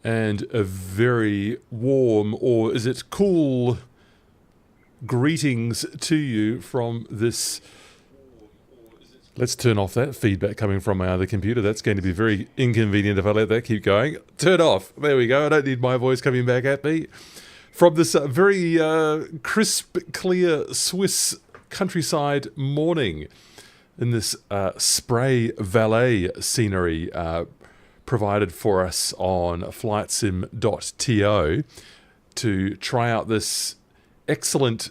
And a very warm, or is it cool, greetings to you from this. Let's turn off that feedback coming from my other computer. That's going to be very inconvenient if I let that keep going. Turn off. There we go. I don't need my voice coming back at me. From this very crisp, clear Swiss countryside morning in this spray valet scenery provided for us on flightsim.to to try out this excellent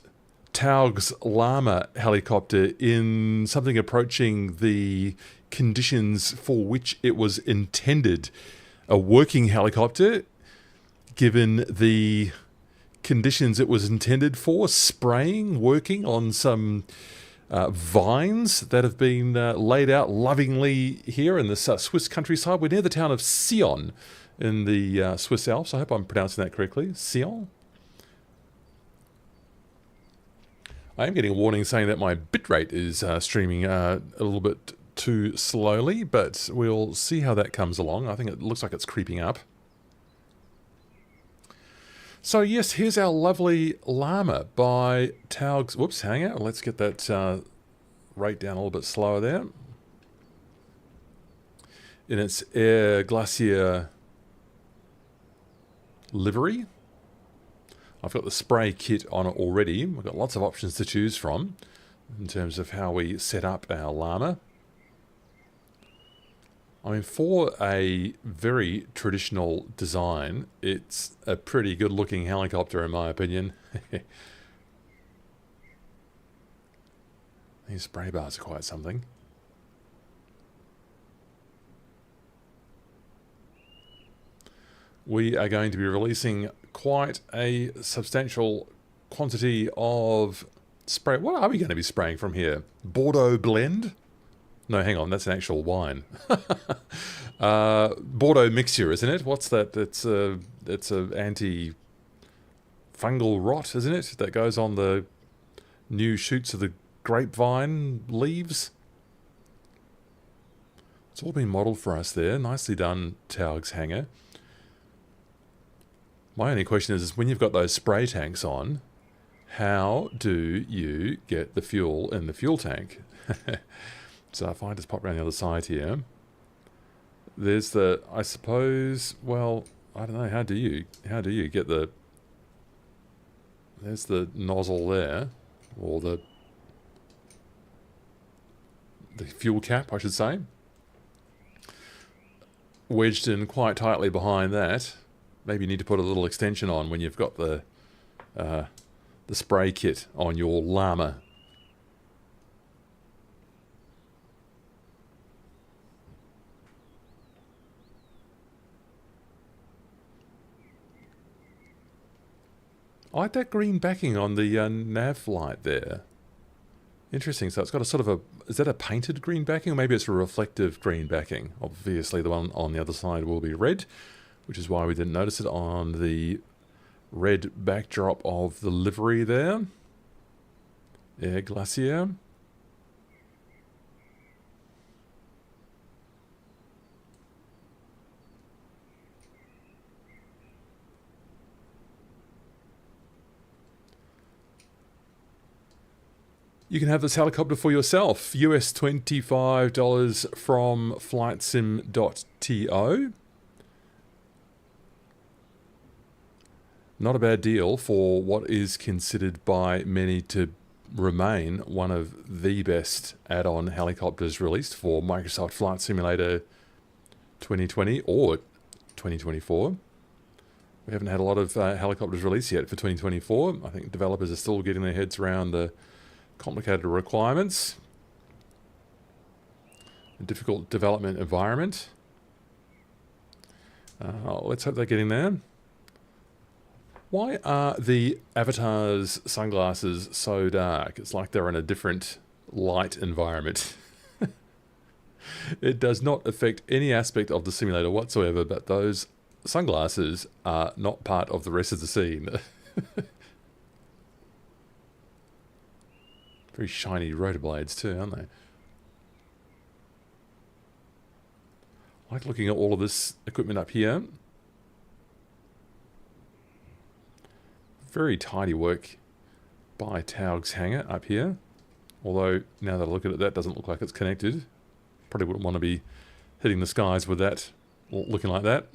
Taog's Lama helicopter in something approaching the conditions for which it was intended. A working helicopter, given the conditions it was intended for, spraying, working on some vines that have been laid out lovingly here in the Swiss countryside. We're near the town of Sion in the Swiss Alps. I hope I'm pronouncing that correctly. Sion? I am getting a warning saying that my bitrate is streaming a little bit too slowly, but we'll see how that comes along. I think it looks like it's creeping up. So yes, here's our lovely Lama by Taog's. Whoops, Hangar. Let's get that rate down a little bit slower there. In its Air Glacier livery. I've got the spray kit on it already. We've got lots of options to choose from in terms of how we set up our Lama. I mean, for a very traditional design, it's a pretty good looking helicopter in my opinion. These spray bars are quite something. We are going to be releasing quite a substantial quantity of spray. What are we going to be spraying from here? Bordeaux blend? No, hang on, that's an actual wine. Bordeaux mixture, isn't it? What's that? It's a anti-fungal rot, isn't it? That goes on the new shoots of the grapevine leaves. It's all been modelled for us there. Nicely done, Taog's Hangar. My only question is when you've got those spray tanks on, how do you get the fuel in the fuel tank? So if I just pop around the other side here, there's the, I suppose, well, I don't know, how do you get the, there's the nozzle there, or the fuel cap, I should say, wedged in quite tightly behind that. Maybe you need to put a little extension on when you've got the spray kit on your Lama. I like that green backing on the nav light there. Interesting. So it's got a sort of a, is that a painted green backing, or maybe it's a reflective green backing? Obviously the one on the other side will be red, which is why we didn't notice it on the red backdrop of the livery there. Air Glacier. You can have this helicopter for yourself. US $25 from flightsim.to. Not a bad deal for what is considered by many to remain one of the best add-on helicopters released for Microsoft Flight Simulator 2020 or 2024. We haven't had a lot of helicopters released yet for 2024. I think developers are still getting their heads around the complicated requirements. A difficult development environment. Let's hope they're getting there. Why are the Avatar's sunglasses so dark? It's like they're in a different light environment. It does not affect any aspect of the simulator whatsoever, but those sunglasses are not part of the rest of the scene. Very shiny rotor blades too, aren't they? I like looking at all of this equipment up here. Very tidy work by Taog's hangar up here. Although, now that I look at it, that doesn't look like it's connected. Probably wouldn't want to be hitting the skies with that, looking like that.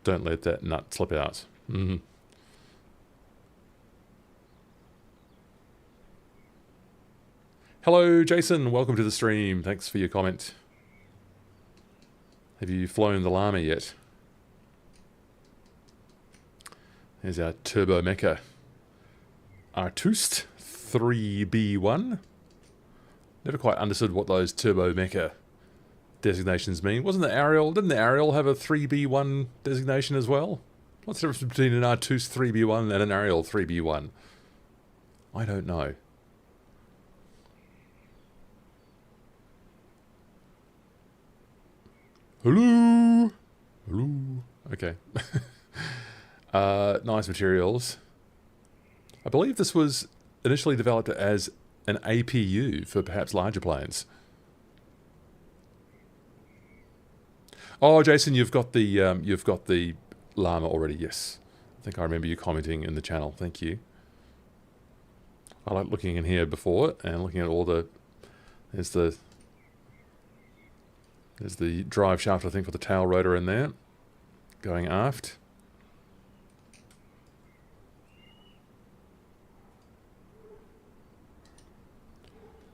Don't let that nut slip out. Mm-hmm. Hello, Jason. Welcome to the stream. Thanks for your comment. Have you flown the Lama yet? There's our turbo mecha. Artust 3B1. Never quite understood what those turbo mecha designations mean. Didn't the Ariel have a 3B1 designation as well? What's the difference between an Artust 3B1 and an Ariel 3B1? I don't know. Hello? Hello? Okay. Nice materials. I believe this was initially developed as an APU for perhaps larger planes. Oh, Jason, you've got the Lama already. Yes, I think I remember you commenting in the channel. Thank you. I like looking in here before and looking at all the. There's the drive shaft, I think, for the tail rotor in there, going aft.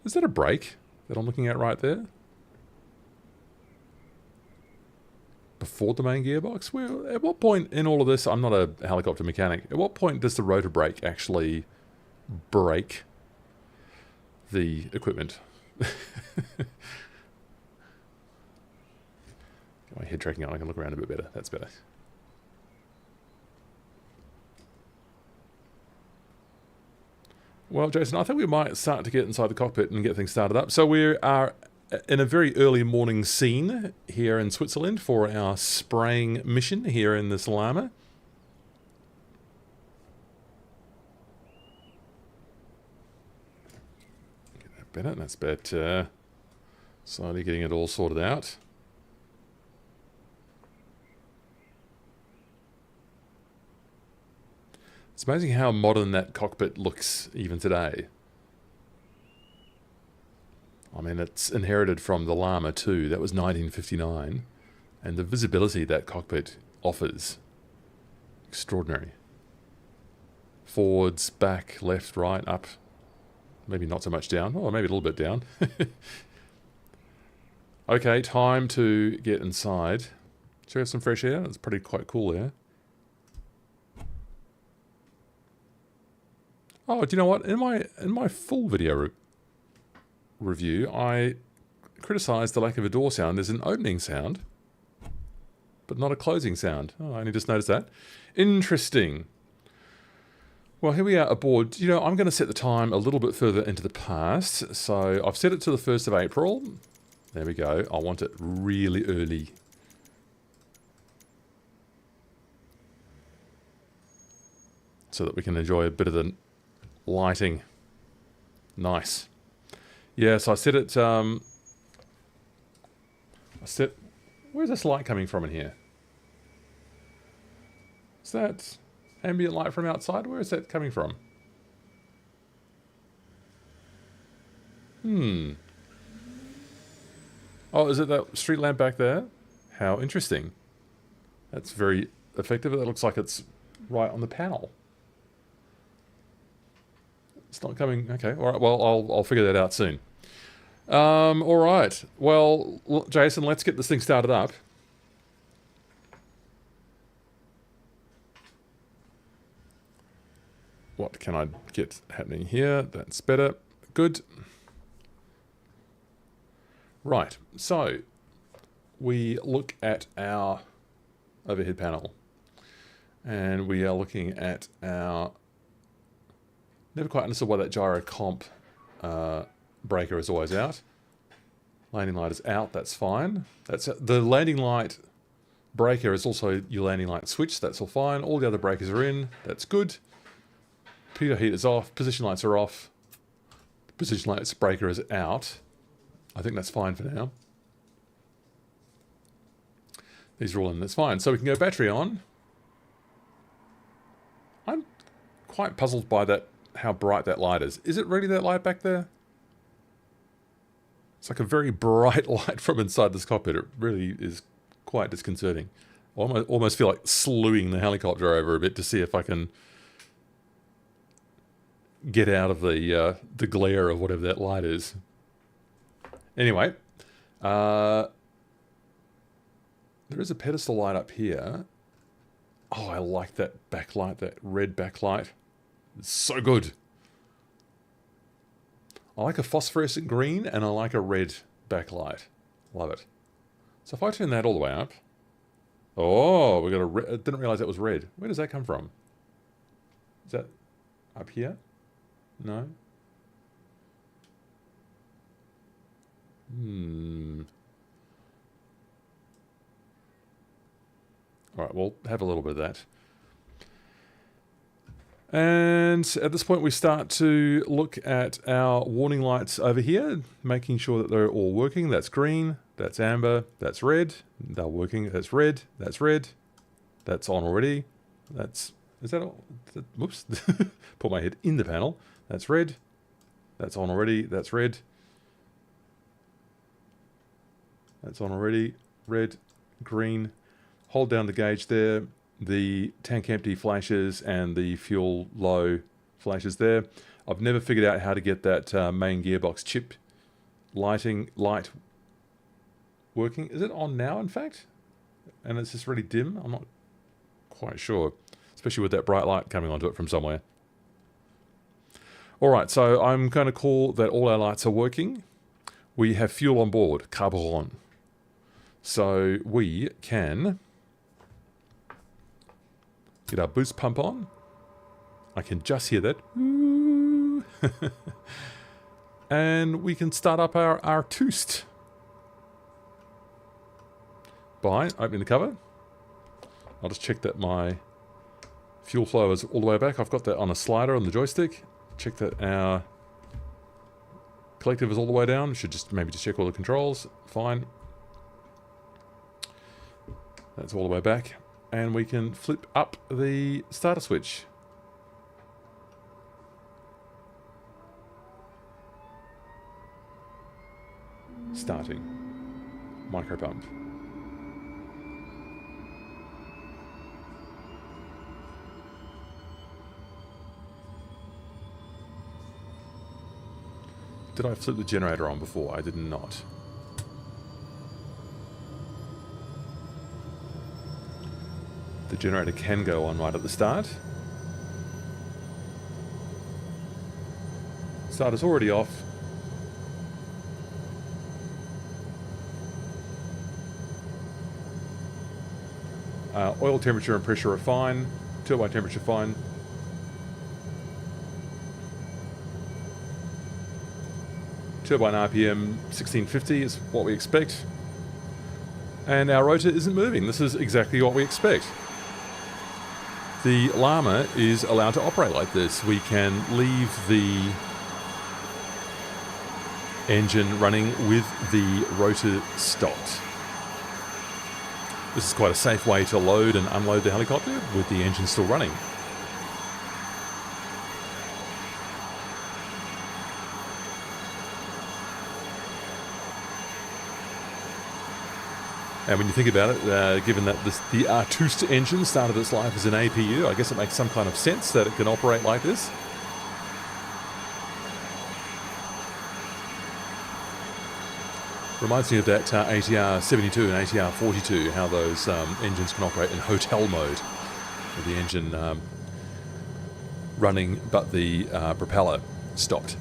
Is that a brake that I'm looking at right there? Before the main gearbox? Well, at what point in all of this, I'm not a helicopter mechanic, at what point does the rotor brake actually brake the equipment? Get my head tracking on, I can look around a bit better. That's better. Well, Jason, I think we might start to get inside the cockpit and get things started up. So we are in a very early morning scene here in Switzerland for our spraying mission here in this Lama. Get that better. That's better. Slowly getting it all sorted out. It's amazing how modern that cockpit looks even today. I mean, it's inherited from the Lama too. That was 1959. And the visibility that cockpit offers, extraordinary. Forwards, back, left, right, up. Maybe not so much down. Oh, maybe a little bit down. Okay, time to get inside. Should we have some fresh air? It's pretty quite cool there. Oh, do you know what? In my full video review, I criticised the lack of a door sound. There's an opening sound, but not a closing sound. Oh, I only just noticed that. Interesting. Well, here we are aboard. You know, I'm going to set the time a little bit further into the past. So I've set it to the 1st of April. There we go. I want it really early. So that we can enjoy a bit of the lighting. Nice. Yeah, so I set it, where's this light coming from in here? Is that ambient light from outside? Where is that coming from? Oh, is it that street lamp back there? How interesting. That's very effective. It looks like it's right on the panel. It's not coming. Okay. All right. Well, I'll figure that out soon. All right. Well, Jason, let's get this thing started up. What can I get happening here? That's better. Good. Right. So we look at our overhead panel, and we are looking at our. Never quite understood why that gyro comp breaker is always out. Landing light is out, that's fine. That's the landing light breaker is also your landing light switch. That's all fine. All the other breakers are in. That's good. Pitot heat is off. Position lights are off. Position lights breaker is out. I think that's fine for now. These are all in. That's fine. So we can go battery on. I'm quite puzzled by that, how bright that light is. Is it really that light back there? It's like a very bright light from inside this cockpit. It really is quite disconcerting. I almost feel like slewing the helicopter over a bit to see if I can get out of the glare of whatever that light is. Anyway, there is a pedestal light up here. Oh, I like that backlight, that red backlight. It's so good. I like a phosphorescent green and I like a red backlight. Love it. So if I turn that all the way up. Oh, we got a red. I didn't realize that was red. Where does that come from? Is that up here? No? Alright, we'll have a little bit of that. And at this point we start to look at our warning lights over here, making sure that they're all working. That's green, that's amber, that's red. They're working, that's red, that's red. That's on already. That's, is that all? Whoops, put my head in the panel. That's red, that's on already, that's red. That's on already, red, green. Hold down the gauge there. The tank empty flashes and the fuel low flashes there. I've never figured out how to get that main gearbox chip light working. Is it on now, in fact? And it's just really dim? I'm not quite sure, especially with that bright light coming onto it from somewhere. All right, so I'm going to call that all our lights are working. We have fuel on board, carburant. So we can get our boost pump on. I can just hear that. And we can start up our Toost by opening the cover. I'll just check that my fuel flow is all the way back. I've got that on a slider on the joystick. Check that our collective is all the way down. Should just maybe just check all the controls. Fine. That's all the way back. And we can flip up the starter switch. Starting. Micro pump. Did I flip the generator on before? I did not. The generator can go on right at the start. Starter's already off. Oil temperature and pressure are fine. Turbine temperature fine. Turbine RPM 1650 is what we expect. And our rotor isn't moving. This is exactly what we expect. The Lama is allowed to operate like this. We can leave the engine running with the rotor stopped. This is quite a safe way to load and unload the helicopter with the engine still running. And when you think about it, given that the Toost engine started its life as an APU, I guess it makes some kind of sense that it can operate like this. Reminds me of that ATR 72 and ATR 42, how those engines can operate in hotel mode, with the engine running but the propeller stopped.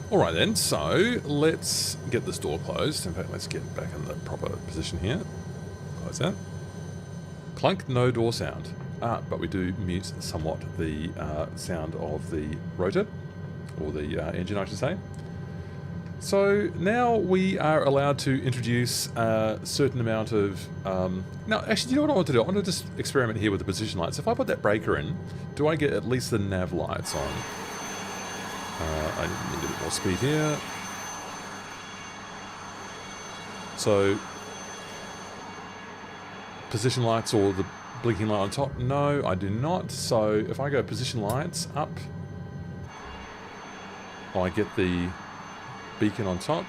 Alright then, so let's get this door closed. In fact, let's get back in the proper position here. Close that. Clunk, no door sound. But we do mute somewhat the sound of the rotor, or the engine I should say. So now we are allowed to introduce a certain amount of... now, actually, you know what I want to do? I want to just experiment here with the position lights. If I put that breaker in, do I get at least the nav lights on? I need a bit more speed here. So, position lights or the blinking light on top? No, I do not. So, if I go position lights up, I get the beacon on top.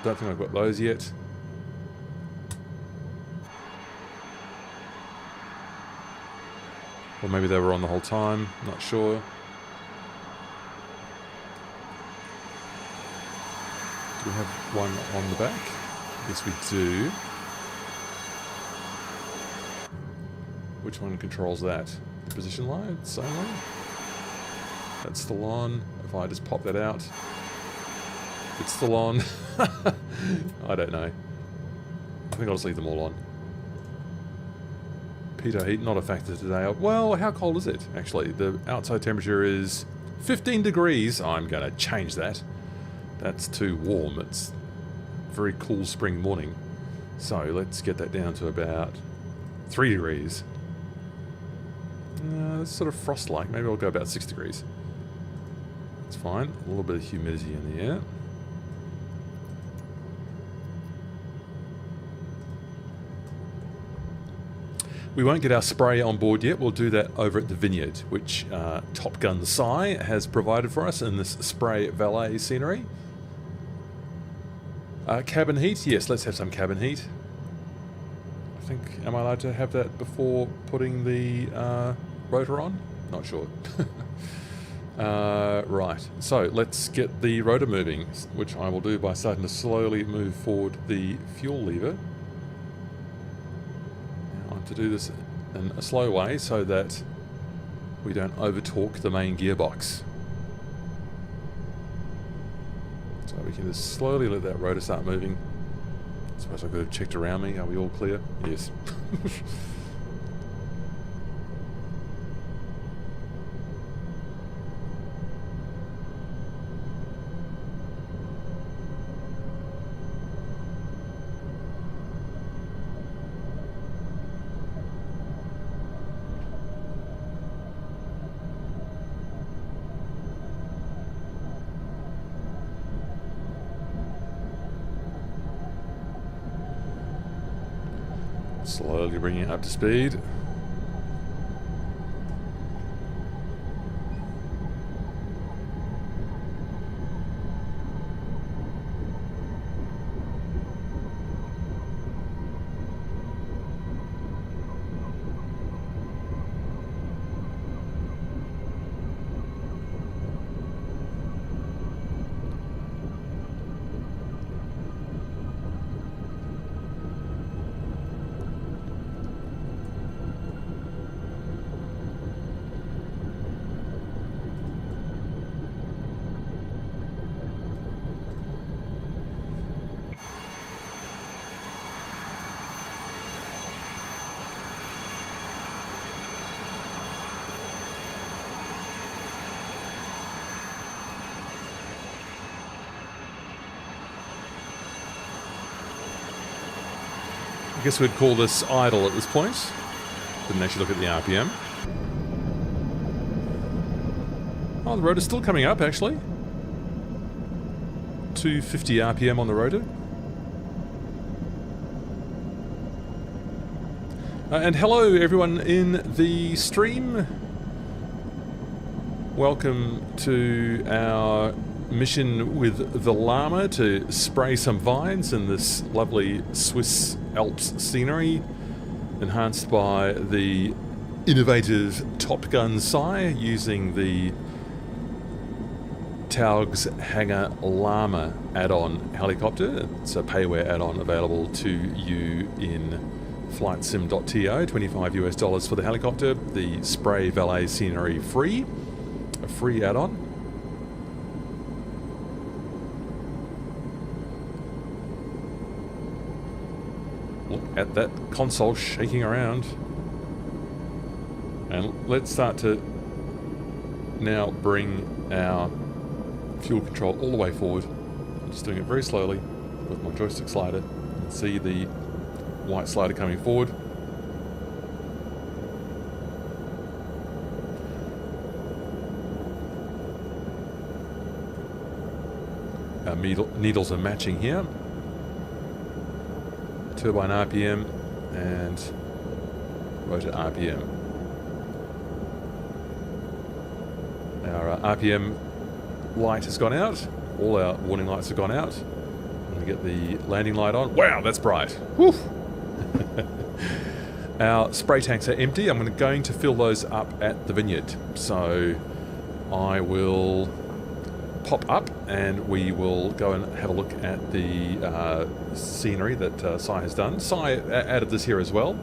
Don't think I've got those yet. Or maybe they were on the whole time, not sure. Do we have one on the back? Yes, we do. Which one controls that? The position lights only? That's still on. If I just pop that out, it's still on. I don't know. I think I'll just leave them all on. Pitot heat, not a factor today. Well, how cold is it, actually? The outside temperature is 15 degrees. I'm going to change that. That's too warm. It's a very cool spring morning. So let's get that down to about 3 degrees. It's sort of frost-like. Maybe I'll go about 6 degrees. That's fine. A little bit of humidity in the air. We won't get our spray on board yet. We'll do that over at the vineyard, which Top Gun Sion has provided for us in this spray valet scenery. Cabin heat. Yes, let's have some cabin heat. I think, am I allowed to have that before putting the rotor on? Not sure. Right, so let's get the rotor moving, which I will do by starting to slowly move forward the fuel lever. Now I have to do this in a slow way so that we don't over-torque the main gearbox. So we can just slowly let that rotor start moving. I suppose I could have checked around me. Are we all clear? Yes. Slowly bringing it up to speed. I guess we'd call this idle at this point. Didn't actually look at the RPM. Oh, the rotor's still coming up, actually. 250 RPM on the rotor. And hello, everyone in the stream. Welcome to our mission with the Lama to spray some vines in this lovely Swiss Alps scenery, enhanced by the innovative Top Gun Sion using the Taog's Hangar Lama add-on helicopter. It's a payware add-on available to you in flightsim.to, $25 US for the helicopter. The spray valet scenery free, a free add-on. Look at that console shaking around. And let's start to now bring our fuel control all the way forward. I'm just doing it very slowly with my joystick slider. You can see the white slider coming forward. Our needles are matching here. Turbine RPM and rotor RPM. Our RPM light has gone out. All our warning lights have gone out. I'm going to get the landing light on. Wow, that's bright. Woo! Our spray tanks are empty. I'm going to fill those up at the vineyard. So I will pop up and we will go and have a look at the scenery that Sion has done. Sion added this here as well.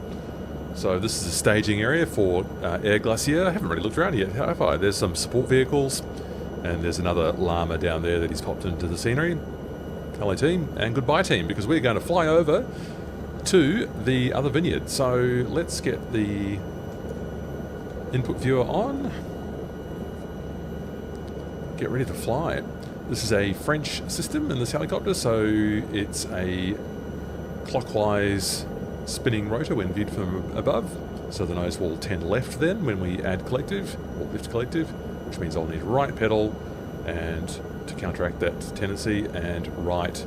So this is a staging area for Air Glacier. I haven't really looked around yet, have I? There's some support vehicles and there's another Lama down there that he's popped into the scenery. Hello team and goodbye team, because we're going to fly over to the other vineyard. So let's get the input viewer on. Get ready to fly. This is a French system in this helicopter, so it's a clockwise spinning rotor when viewed from above. So the nose will tend left then when we add collective, or lift collective, which means I'll need right pedal and to counteract that tendency, and right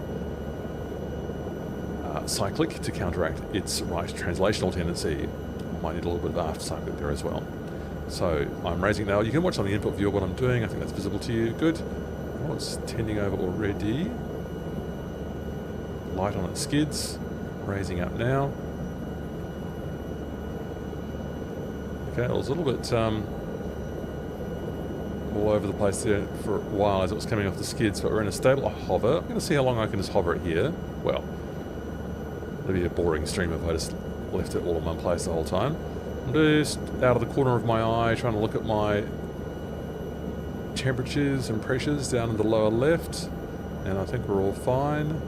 cyclic to counteract its right translational tendency. Might need a little bit of aft cyclic there as well. So I'm raising now. You can watch on the input viewer what I'm doing. I think that's visible to you. Good. Oh, it's tending over already. Light on its skids. Raising up now. Okay, it was a little bit all over the place there for a while as it was coming off the skids, but we're in a stable hover. I'm going to see how long I can just hover it here. Well, it'd be a boring stream if I just left it all in one place the whole time. I'm just out of the corner of my eye trying to look at my temperatures and pressures down in the lower left, and I think we're all fine.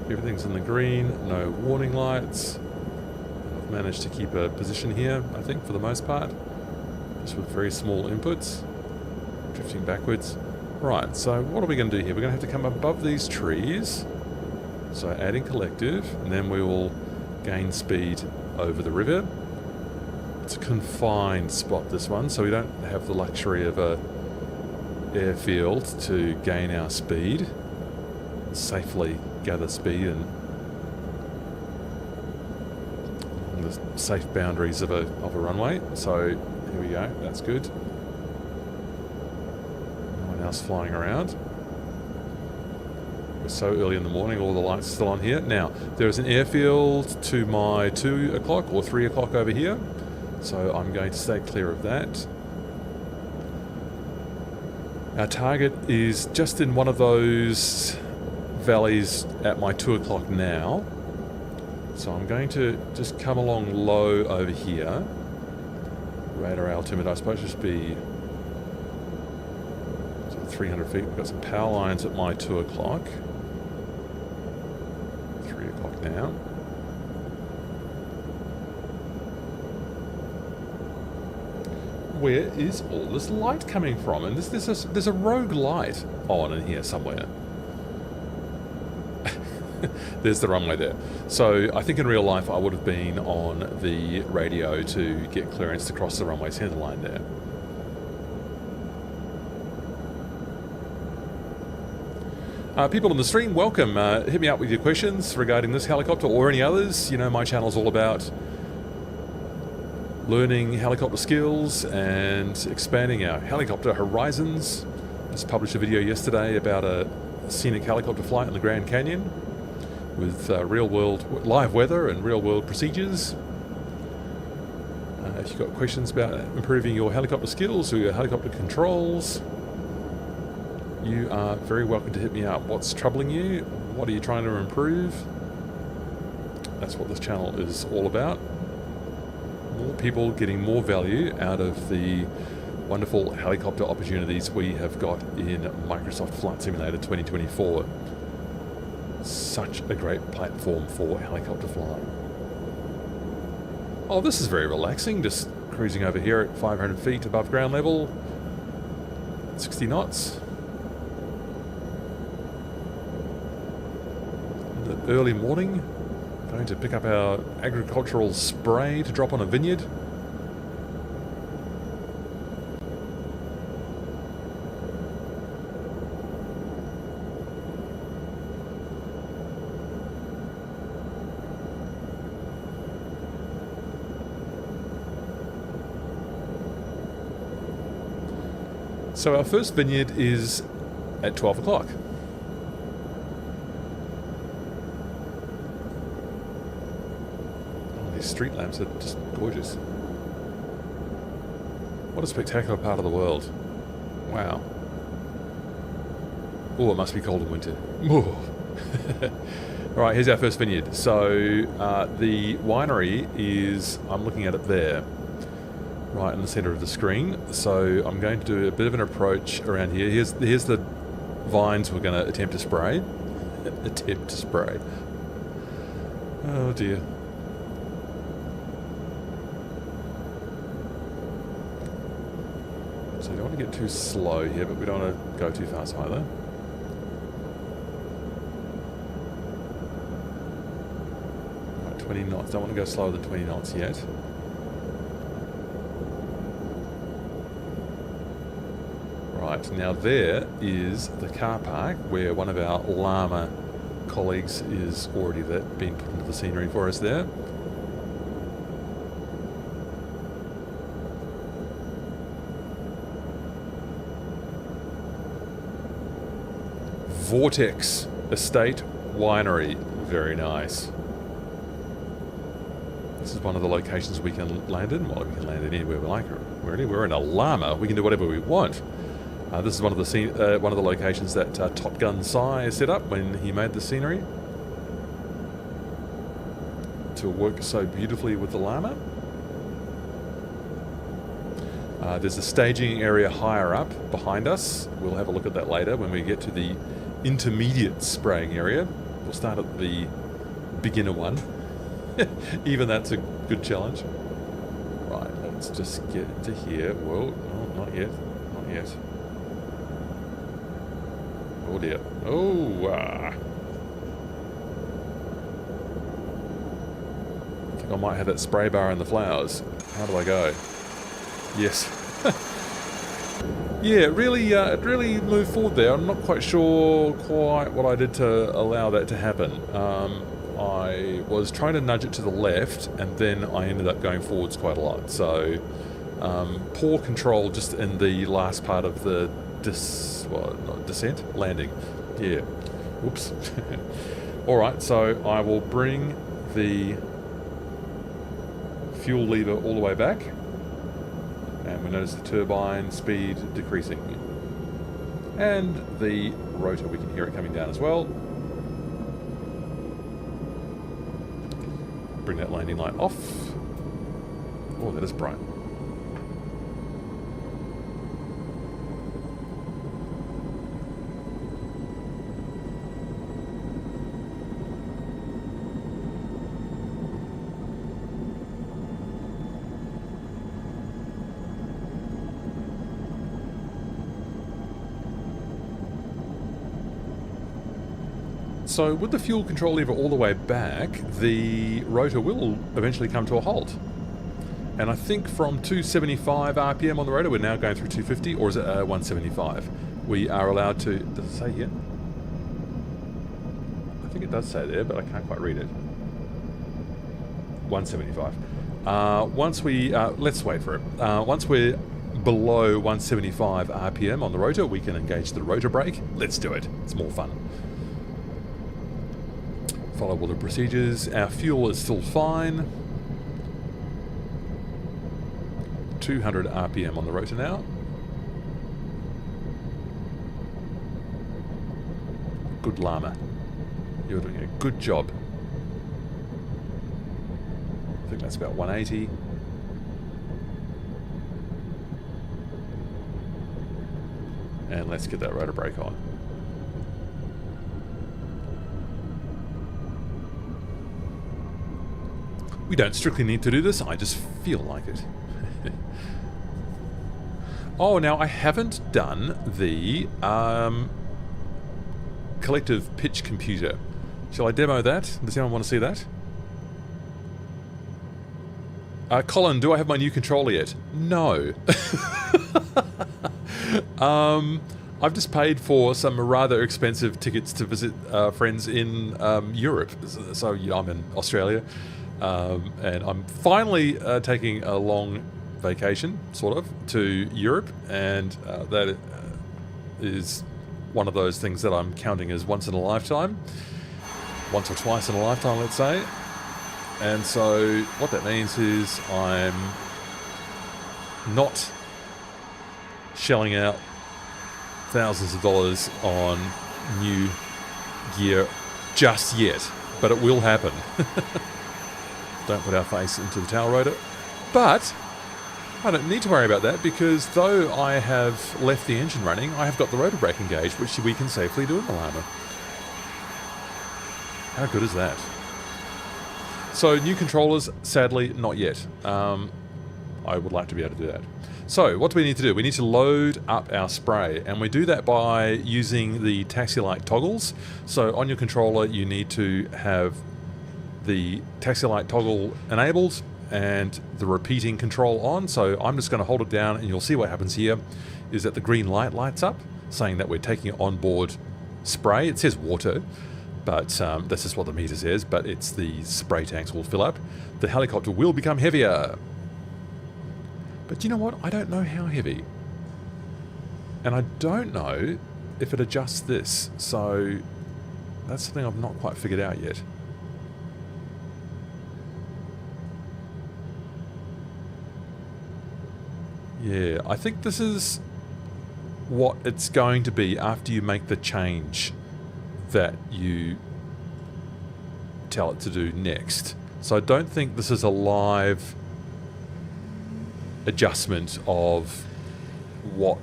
Everything's in the green, no warning lights. I've managed to keep a position here, I think, for the most part, just with very small inputs, drifting backwards. Right, so what are we going to do here? We're going to have to come above these trees, so adding collective, and then we will gain speed over the river. It's a confined spot, this one, so we don't have the luxury of a airfield to gain our speed, safely gather speed and the safe boundaries of a runway. So here we go, that's good. No one else flying around. We're so early in the morning, all the lights are still on here. Now, there is an airfield to my 2 o'clock or 3 o'clock over here, so I'm going to stay clear of that. Our target is just in one of those valleys at my 2 o'clock now, so I'm going to just come along low over here. Radar altimeter, I suppose, just be 300 feet. We've got some power lines at my 2 o'clock. 3 o'clock now. Where is all this light coming from? And there's a rogue light on in here somewhere. There's the runway there. So I think in real life I would have been on the radio to get clearance to cross the runway center line there. People on the stream, welcome. Hit me up with your questions regarding this helicopter or any others. You know, my channel's all about learning helicopter skills and expanding our helicopter horizons. Just published a video yesterday about a scenic helicopter flight in the Grand Canyon with real-world live weather and real-world procedures. If you've got questions about improving your helicopter skills or your helicopter controls, you are very welcome to hit me up. What's troubling you? What are you trying to improve? That's what this channel is all about. More people getting more value out of the wonderful helicopter opportunities we have got in Microsoft Flight Simulator 2024. Such a great platform for helicopter flying. Oh, this is very relaxing, just cruising over here at 500 feet above ground level, 60 knots. early morning. Going to pick up our agricultural spray to drop on a vineyard. So our first vineyard is at 12 o'clock. Oh, these street lamps are just gorgeous. What a spectacular part of the world. Wow. Oh, it must be cold in winter. Alright, here's our first vineyard. So the winery is, I'm looking at it there, right in the center of the screen. So I'm going to do a bit of an approach around here. Here's the vines we're going to attempt to spray. Oh dear. So we don't want to get too slow here, but we don't want to go too fast either. Right, 20 knots. Don't want to go slower than 20 knots yet. Right, now there is the car park where one of our Lama colleagues is already been put into the scenery for us there. Vortex Estate Winery, very nice. This is one of the locations we can land in. Well, we can land in anywhere we like. Really, we're in a Lama. We can do whatever we want. This is one of the locations that Top Gun Si set up when he made the scenery to work so beautifully with the Lama. There's a staging area higher up behind us. We'll have a look at that later when we get to the intermediate spraying area. We'll start at the beginner one. Even that's a good challenge. Right, let's just get into here. Whoa, no, not yet. Not yet. Oh dear. Oh, I think I might have that spray bar in the flowers. How do I go? Yes. Yeah, it really moved forward there. I'm not quite sure what I did to allow that to happen. I was trying to nudge it to the left, and then I ended up going forwards quite a lot. So, poor control just in the last part of the descent? Landing. Yeah. Whoops. Alright, so I will bring the fuel lever all the way back. And we notice the turbine speed decreasing. And the rotor, we can hear it coming down as well. Bring that landing light off. Oh, that is bright. So with the fuel control lever all the way back, the rotor will eventually come to a halt. And I think from 275 RPM on the rotor, we're now going through 250, or is it 175? We are allowed to... Does it say here? I think it does say there, but I can't quite read it. 175. Once we... let's wait for it. Once we're below 175 RPM on the rotor, we can engage the rotor brake. Let's do it. It's more fun. Follow all the procedures. Our fuel is still fine. 200 RPM on the rotor now. Good Lama. You're doing a good job. I think that's about 180. And let's get that rotor brake on. We don't strictly need to do this, I just feel like it. Oh, now I haven't done the collective pitch computer. Shall I demo that? Does anyone want to see that? Colin, do I have my new controller yet? No. I've just paid for some rather expensive tickets to visit friends in Europe. So I'm in Australia, and I'm finally taking a long vacation, sort of, to Europe, and that is one of those things that I'm counting as once in a lifetime. Once or twice in a lifetime, let's say. And so what that means is I'm not shelling out thousands of dollars on new gear just yet, but it will happen. Don't put our face into the towel rotor. But I don't need to worry about that, because though I have left the engine running, I have got the rotor brake engaged, which we can safely do in the Lama. How good is that? So new controllers, sadly, not yet. I would like to be able to do that. So what do we need to do? We need to load up our spray, and we do that by using the taxi-light toggles. So on your controller, you need to have the taxi-light toggle enabled and the repeating control on. So I'm just going to hold it down, and you'll see what happens here is that the green light lights up, saying that we're taking onboard spray. It says water, but this is what the meter says, but it's the spray tanks will fill up. The helicopter will become heavier. But you know what? I don't know how heavy. And I don't know if it adjusts this. So that's something I've not quite figured out yet. Yeah, I think this is what it's going to be after you make the change that you tell it to do next. So I don't think this is a live adjustment of what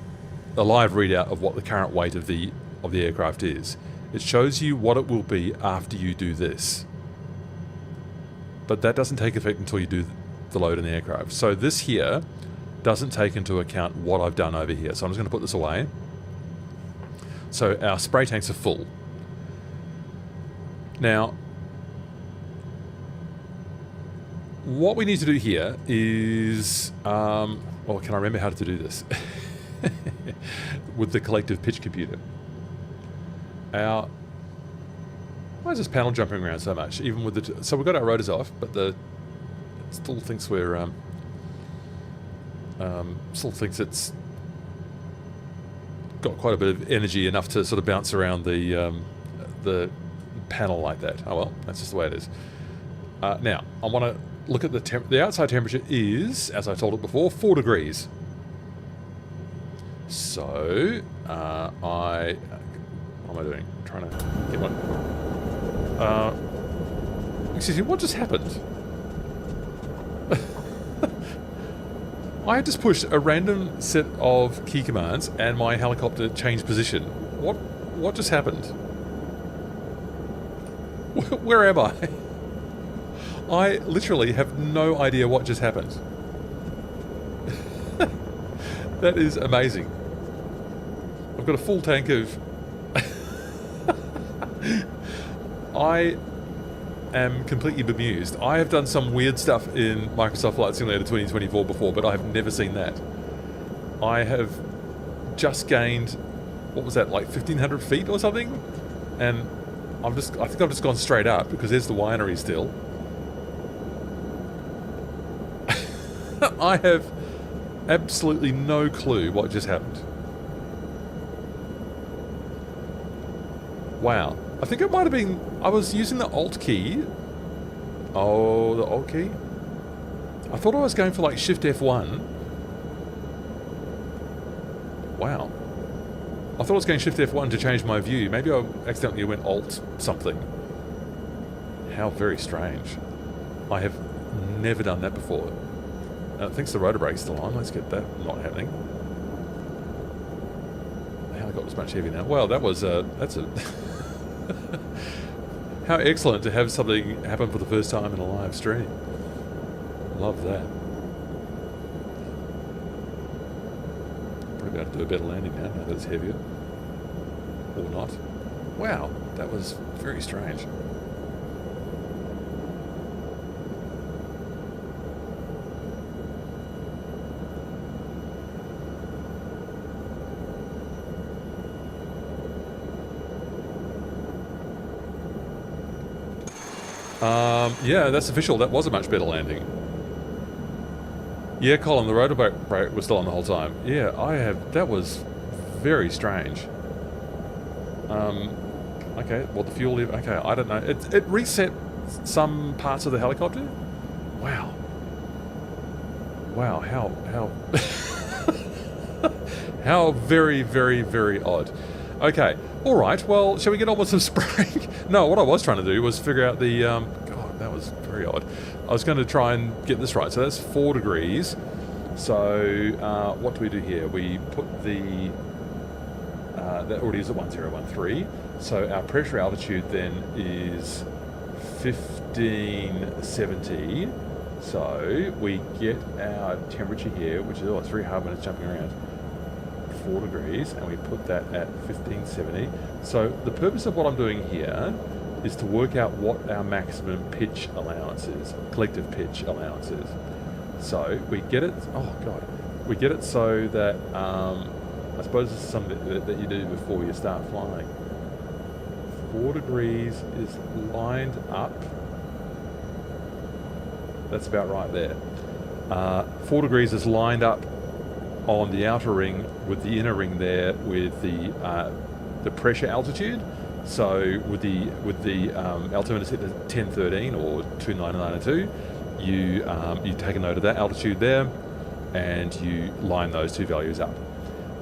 a live readout of what the current weight of the aircraft is. It shows you what it will be after you do this, but that doesn't take effect until you do the load in the aircraft. So this here doesn't take into account what I've done over here. So I'm just going to put this away. So our spray tanks are full. Now, what we need to do here is, well, can I remember how to do this? With the collective pitch computer. Why is this panel jumping around so much? Even with the, so we've got our rotors off, but it still thinks we're, still thinks it's got quite a bit of energy, enough to sort of bounce around the panel like that. Oh well, that's just the way it is. Now, I want to look at the outside temperature is, as I told it before, 4 degrees. So, what am I doing? I'm trying to get one. Excuse me, what just happened? I just pushed a random set of key commands and my helicopter changed position. What just happened? Where am I? I literally have no idea what just happened. That is amazing. I've got a full tank of... I am completely bemused. I have done some weird stuff in Microsoft Flight Simulator 2024 before, but I have never seen that. I have just gained, what was that, like 1,500 feet or something? And I think I've just gone straight up, because there's the winery still. I have absolutely no clue what just happened. Wow. I think it might have been... I was using the Alt key. Oh, the Alt key? I thought I was going for like Shift F1. Wow. I thought I was going Shift F1 to change my view. Maybe I accidentally went Alt something. How very strange. I have never done that before. I think the rotor brake's still on. Let's get that not happening. The helicopter's much heavier now. Well, that's a... How excellent to have something happen for the first time in a live stream. Love that. Probably able to do a better landing now that it's heavier. Or not. Wow, that was very strange. Yeah, that's official. That was a much better landing. Yeah, Colin, the rotor brake was still on the whole time. Yeah, that was very strange. Okay, well, the fuel lever... Okay, I don't know. It reset some parts of the helicopter? Wow. Wow, how... how very, very, very odd. Okay, alright, well, shall we get on with some spraying? No, what I was trying to do was figure out the... God, that was very odd. I was going to try and get this right. So that's 4 degrees. So what do we do here? We put the... that already is at 1013. So our pressure altitude then is 1570. So we get our temperature here, which is, oh, it's very hard when it's jumping around, 4 degrees, and we put that at 1570. So the purpose of what I'm doing here is to work out what our maximum pitch allowance is, collective pitch allowance is. So we get it, oh God, we get it so that, I suppose this is something that you do before you start flying. 4 degrees is lined up. That's about right there. 4 degrees is lined up on the outer ring with the inner ring there with the pressure altitude. So with the altimeter set to 1013 or 2992, you take a note of that altitude there, and you line those two values up.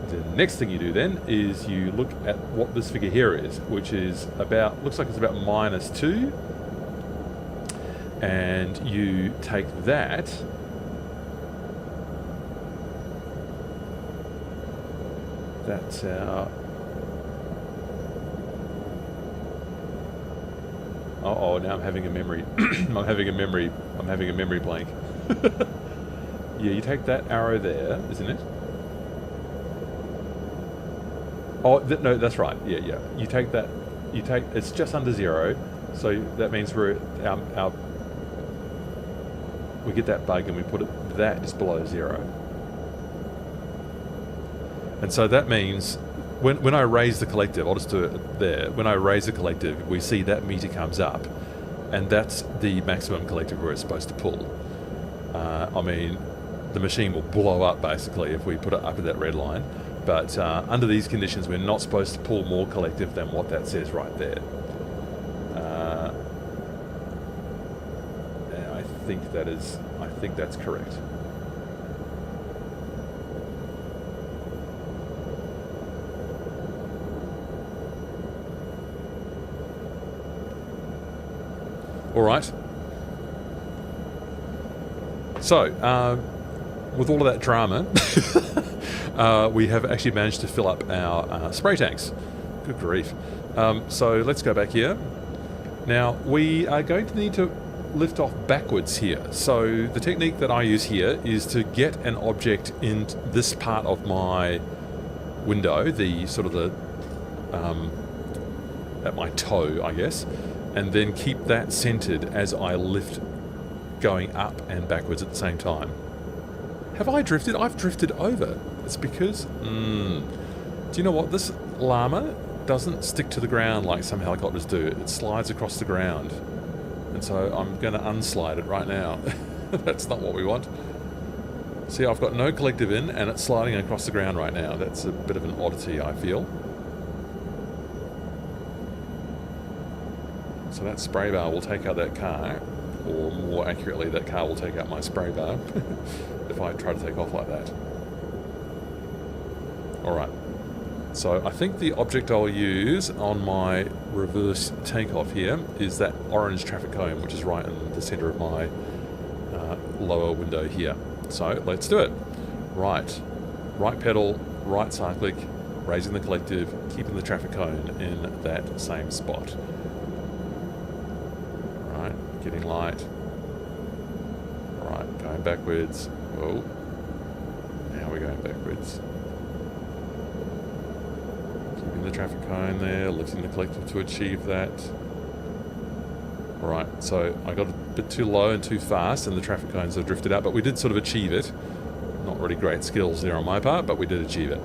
The next thing you do then is you look at what this figure here is, which is about, looks like it's about -2, and you take that that's our oh, now I'm having a memory I'm having a memory blank. Yeah, you take that arrow there, isn't it? Oh, no, that's right. Yeah, yeah. You take that. It's just under 0, so that means we're we get that bug and we put that just below 0. And so that means when I raise the collective, I'll just do it there. When I raise the collective, we see that meter comes up, and that's the maximum collective we're supposed to pull. I mean, the machine will blow up basically if we put it up at that red line. But under these conditions, we're not supposed to pull more collective than what that says right there. And I think that's correct. All right. So, with all of that drama, we have actually managed to fill up our spray tanks. Good grief. So let's go back here. Now, we are going to need to lift off backwards here. So the technique that I use here is to get an object in this part of my window, the sort of the, at my toe, I guess, and then keep that centered as I lift going up and backwards at the same time. Have I drifted? I've drifted over. It's because, do you know what? This Lama doesn't stick to the ground like some helicopters do. It slides across the ground. And so I'm going to unslide it right now. That's not what we want. See, I've got no collective in, and it's sliding across the ground right now. That's a bit of an oddity, I feel. So that spray bar will take out that car, or more accurately, that car will take out my spray bar if I try to take off like that. Alright, so I think the object I'll use on my reverse takeoff here is that orange traffic cone, which is right in the center of my lower window here. So let's do it. Right pedal, right cyclic, raising the collective, keeping the traffic cone in that same spot. Right, getting light. Right, going backwards. Whoa. Now we're going backwards. Keeping the traffic cone there, lifting the collective to achieve that. Alright, so I got a bit too low and too fast and the traffic cones have drifted out, but we did sort of achieve it. Not really great skills there on my part, but we did achieve it.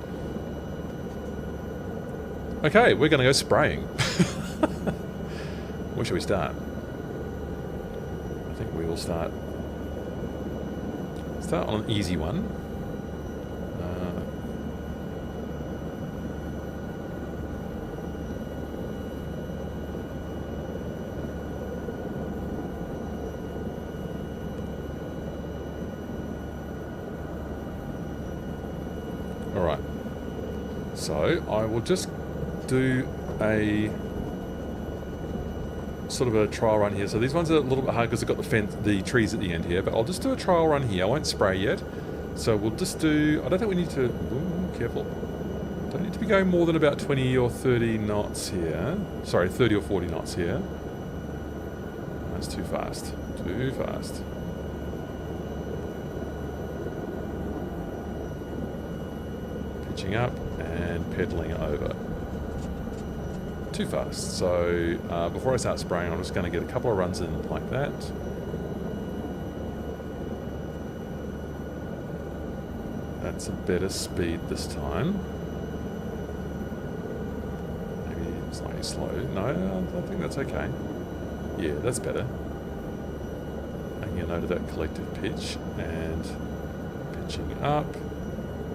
Okay, we're going to go spraying. Where should we start? think we will start on an easy one. All right. So I will just do a sort of a trial run here. So these ones are a little bit hard because they've got the trees at the end here, but I'll just do a trial run here. I won't spray yet. So we'll just do, I don't think we need to, ooh, careful. Don't need to be going more than about 20 or 30 knots here. Sorry, 30 or 40 knots here. That's too fast. Too fast. Pitching up and pedaling over. Too fast. So before I start spraying, I'm just going to get a couple of runs in like that. That's a better speed this time. Maybe slightly slow. No, I think that's okay. Yeah, that's better. Making a note of that collective pitch and pitching up,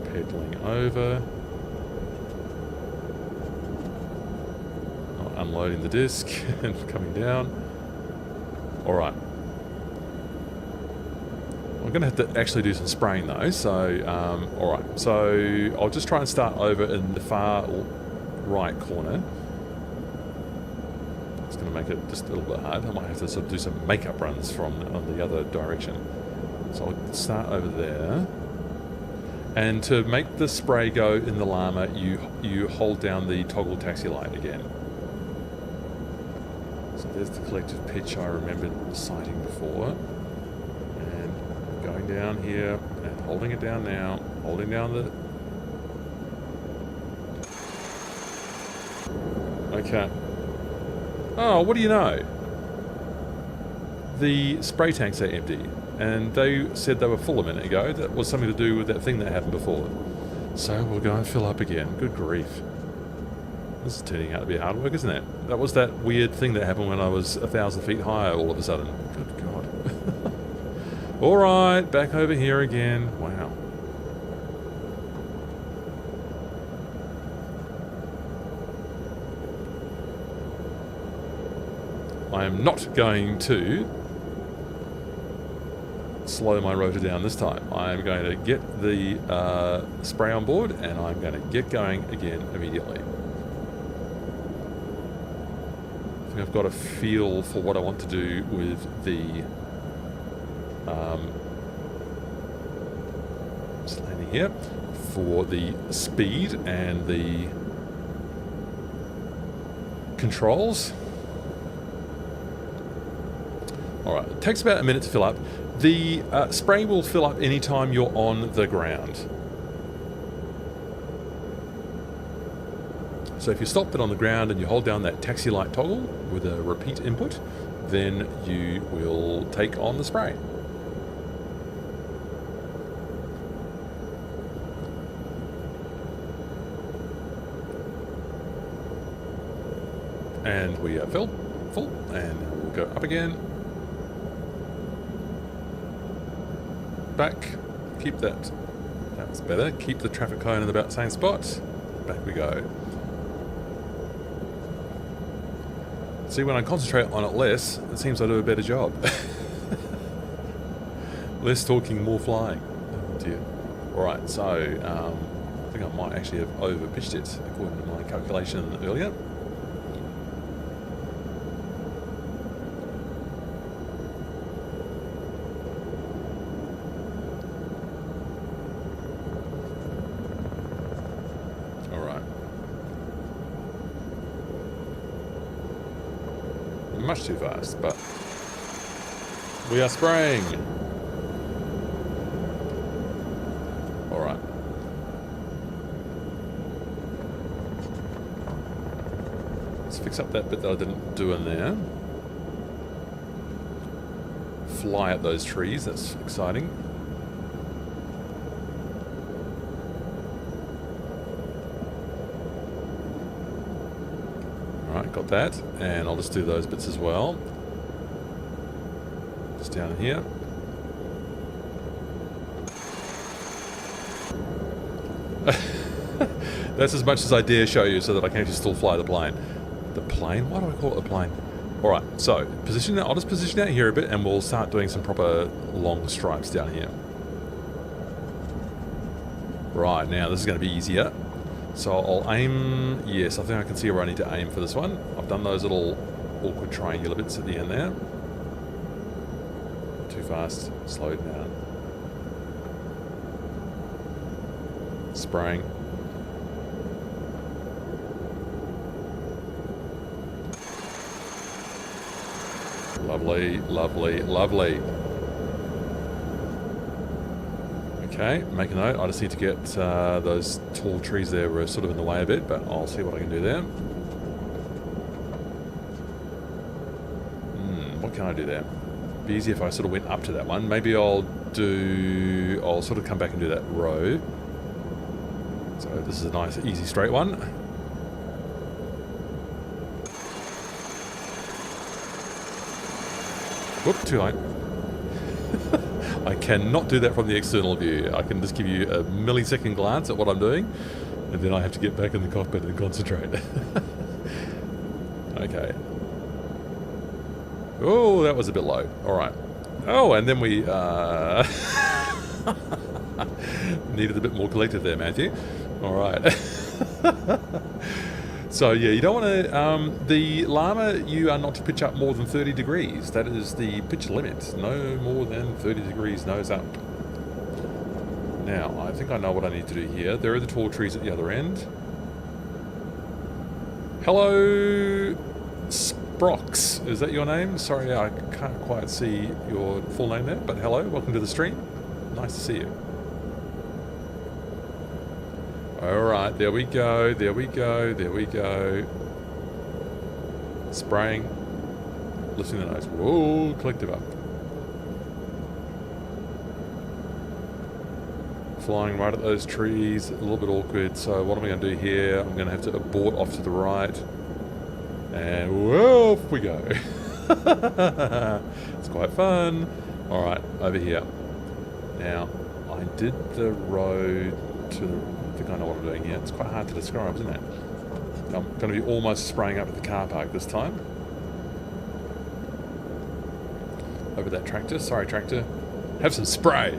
pedaling over. Unloading the disc and coming down. Alright. I'm going to have to actually do some spraying though, so, alright. So, I'll just try and start over in the far right corner. It's going to make it just a little bit hard. I might have to sort of do some makeup runs from the other direction. So, I'll start over there. And to make the spray go in the Lama, you hold down the toggle taxi light again. So there's the collective pitch I remembered sighting before. And going down here and holding it down now. Holding down the... Okay. Oh, what do you know? The spray tanks are empty. And they said they were full a minute ago. That was something to do with that thing that happened before. So we'll go and fill up again. Good grief. This is turning out to be hard work, isn't it? That was that weird thing that happened when I was 1,000 feet higher all of a sudden. Good God. Alright, back over here again. Wow. I am not going to slow my rotor down this time. I'm going to get the spray on board and I'm going to get going again immediately. I've got a feel for what I want to do with the just landing here for the speed and the controls. Alright, it takes about a minute to fill up. The spray will fill up anytime you're on the ground. So if you stop it on the ground and you hold down that taxi light toggle with a repeat input, then you will take on the spray. And we are full, and we'll go up again. Back, keep that, that's better, keep the traffic cone in about the same spot. Back we go. See, when I concentrate on it less, it seems I do a better job. Less talking, more flying. Oh dear. Alright, so I think I might actually have over-pitched it according to my calculation earlier. Much too fast, but we are spraying. Alright. Let's fix up that bit that I didn't do in there. Fly up those trees, that's exciting. Got that, and I'll just do those bits as well. It's down here. That's as much as I dare show you so that I can actually still fly the plane. The plane? Why do I call it a plane? Alright, so position. I'll just position out here a bit and we'll start doing some proper long stripes down here. Right, now this is going to be easier. So I'll aim. Yes, I think I can see where I need to aim for this one. I've done those little awkward triangular bits at the end there. Too fast. Slow it down. Spraying. Lovely, lovely, lovely. Okay, make a note. I just need to get those tall trees there were sort of in the way a bit, but I'll see what I can do there. What can I do there? Be easy if I sort of went up to that one. Maybe I'll sort of come back and do that row. So this is a nice, easy, straight one. Whoop, too late. I cannot do that from the external view. I can just give you a millisecond glance at what I'm doing, and then I have to get back in the cockpit and concentrate. Okay. Oh, that was a bit low. Alright. Oh, and then we needed a bit more collective there, Matthew. Alright. So yeah, you don't want to, the Lama, you are not to pitch up more than 30 degrees. That is the pitch limit. No more than 30 degrees nose up. Now, I think I know what I need to do here. There are the tall trees at the other end. Hello, Sprox. Is that your name? Sorry, I can't quite see your full name there, but hello, welcome to the stream. Nice to see you. Alright, there we go, there we go, there we go. Spraying. Lifting the nose. Whoa, collective up. Flying right at those trees, a little bit awkward, so what am I going to do here? I'm going to have to abort off to the right. And whoa, off we go. It's quite fun. Alright, over here. Now, I did the road to the... I think I know what I'm doing here. It's quite hard to describe, isn't it? I'm going to be almost spraying up at the car park this time. Over that tractor. Sorry, tractor. Have some spray.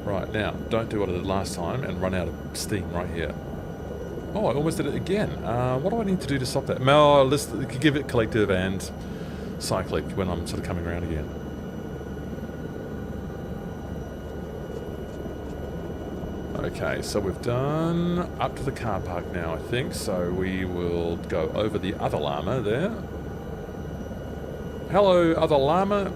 Right, now, don't do what I did last time and run out of steam right here. Oh, I almost did it again. What do I need to do to stop that? No, let's give it collective and cyclic when I'm sort of coming around again. Okay, so we've done up to the car park now, I think. So we will go over the other Lama there. Hello, other Lama.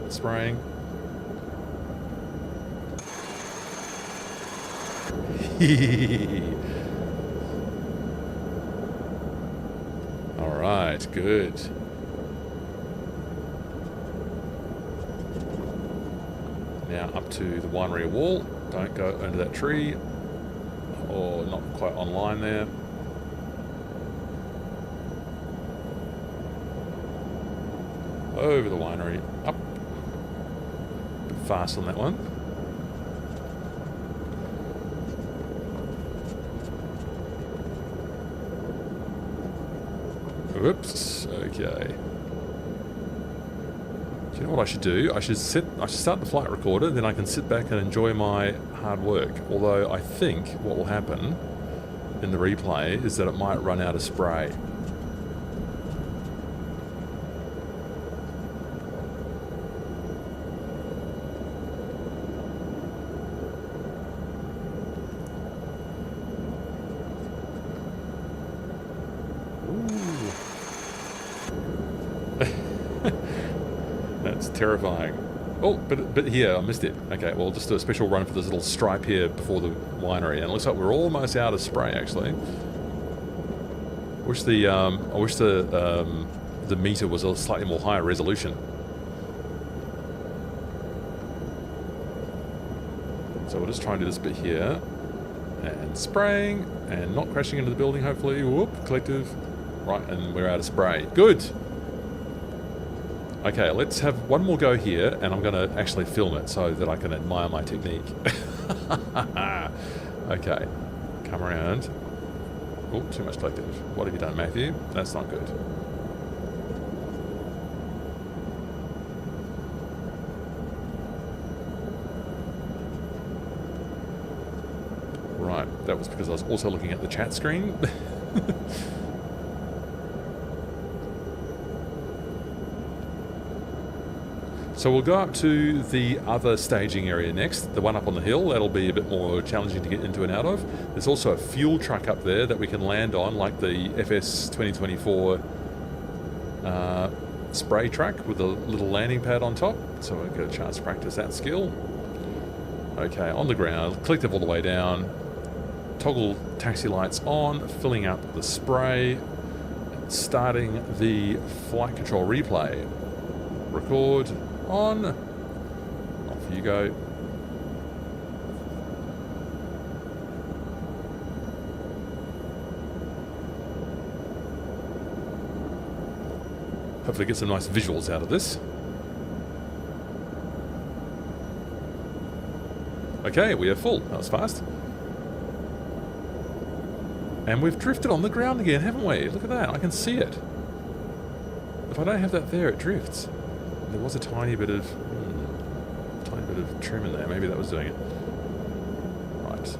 Spraying. Alright, good. Now up to the winery wall. Don't go under that tree. Or not quite online there. Over the winery. Up. A bit fast on that one. Whoops. Okay. Do you know what I should do? I should start the flight recorder, then I can sit back and enjoy my hard work. Although I think what will happen in the replay is that it might run out of spray. That's terrifying. Oh, but here, I missed it. Okay, well, just do a special run for this little stripe here before the winery. And it looks like we're almost out of spray, actually. I wish the meter was a slightly more higher resolution. So we'll just try and do this bit here. And spraying, and not crashing into the building, hopefully. Whoop, collective. Right, and we're out of spray. Good! Okay, let's have one more go here, and I'm going to actually film it so that I can admire my technique. Okay, come around. Oh, too much collective. What have you done, Matthew? That's not good. Right, that was because I was also looking at the chat screen. So we'll go up to the other staging area next, the one up on the hill. That'll be a bit more challenging to get into and out of. There's also a fuel truck up there that we can land on, like the FS 2024 spray truck with a little landing pad on top. So we'll get a chance to practice that skill. Okay, on the ground, collective all the way down. Toggle taxi lights on, filling up the spray, starting the flight control replay. Record on. Off you go. Hopefully get some nice visuals out of this. Okay, we are full. That was fast. And we've drifted on the ground again, haven't we? Look at that. I can see it. If I don't have that there, it drifts. There was a tiny bit of trim in there. Maybe that was doing it. Right.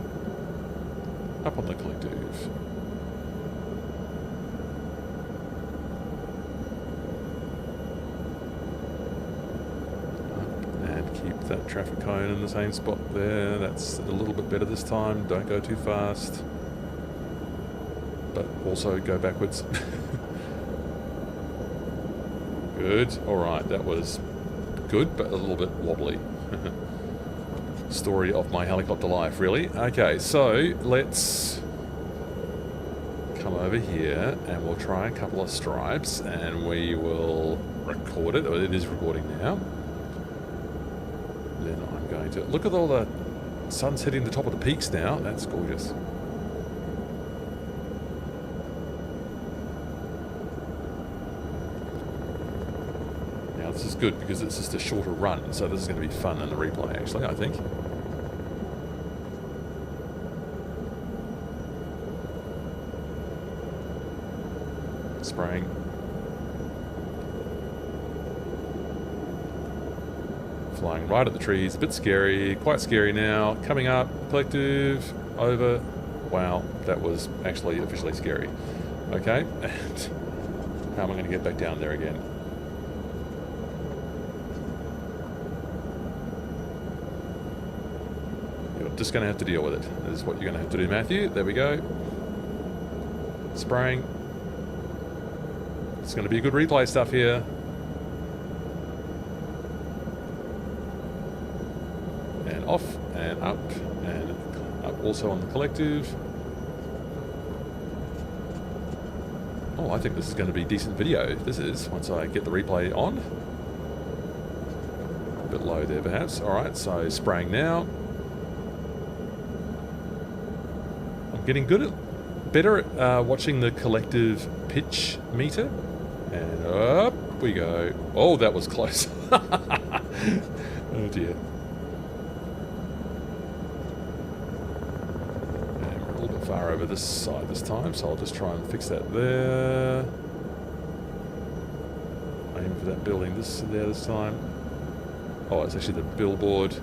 Up on the collective. Up and keep that traffic cone in the same spot there. That's a little bit better this time. Don't go too fast. But also go backwards. Good. Alright, that was good, but a little bit wobbly. Story of my helicopter life, really. Okay, so let's come over here and we'll try a couple of stripes and we will record it. It is recording now. Then I'm going to... Look at all the sun's hitting the top of the peaks now. That's gorgeous. This is good because it's just a shorter run, so this is going to be fun in the replay, actually, I think. Spraying. Flying right at the trees, a bit scary, quite scary now. Coming up, collective, over. Wow, that was actually officially scary. Okay, and how am I going to get back down there again? Just going to have to deal with it. That is what you're going to have to do, Matthew. There we go. Spraying. It's going to be good replay stuff here. And off and up also on the collective. Oh, I think this is going to be decent video. This is, once I get the replay on. A bit low there perhaps. Alright, so spraying now. Getting better at watching the collective pitch meter. And up we go. Oh, that was close. Oh dear. And we're a little bit far over this side this time, so I'll just try and fix that there. Aim for that building this time. Oh, it's actually the billboard.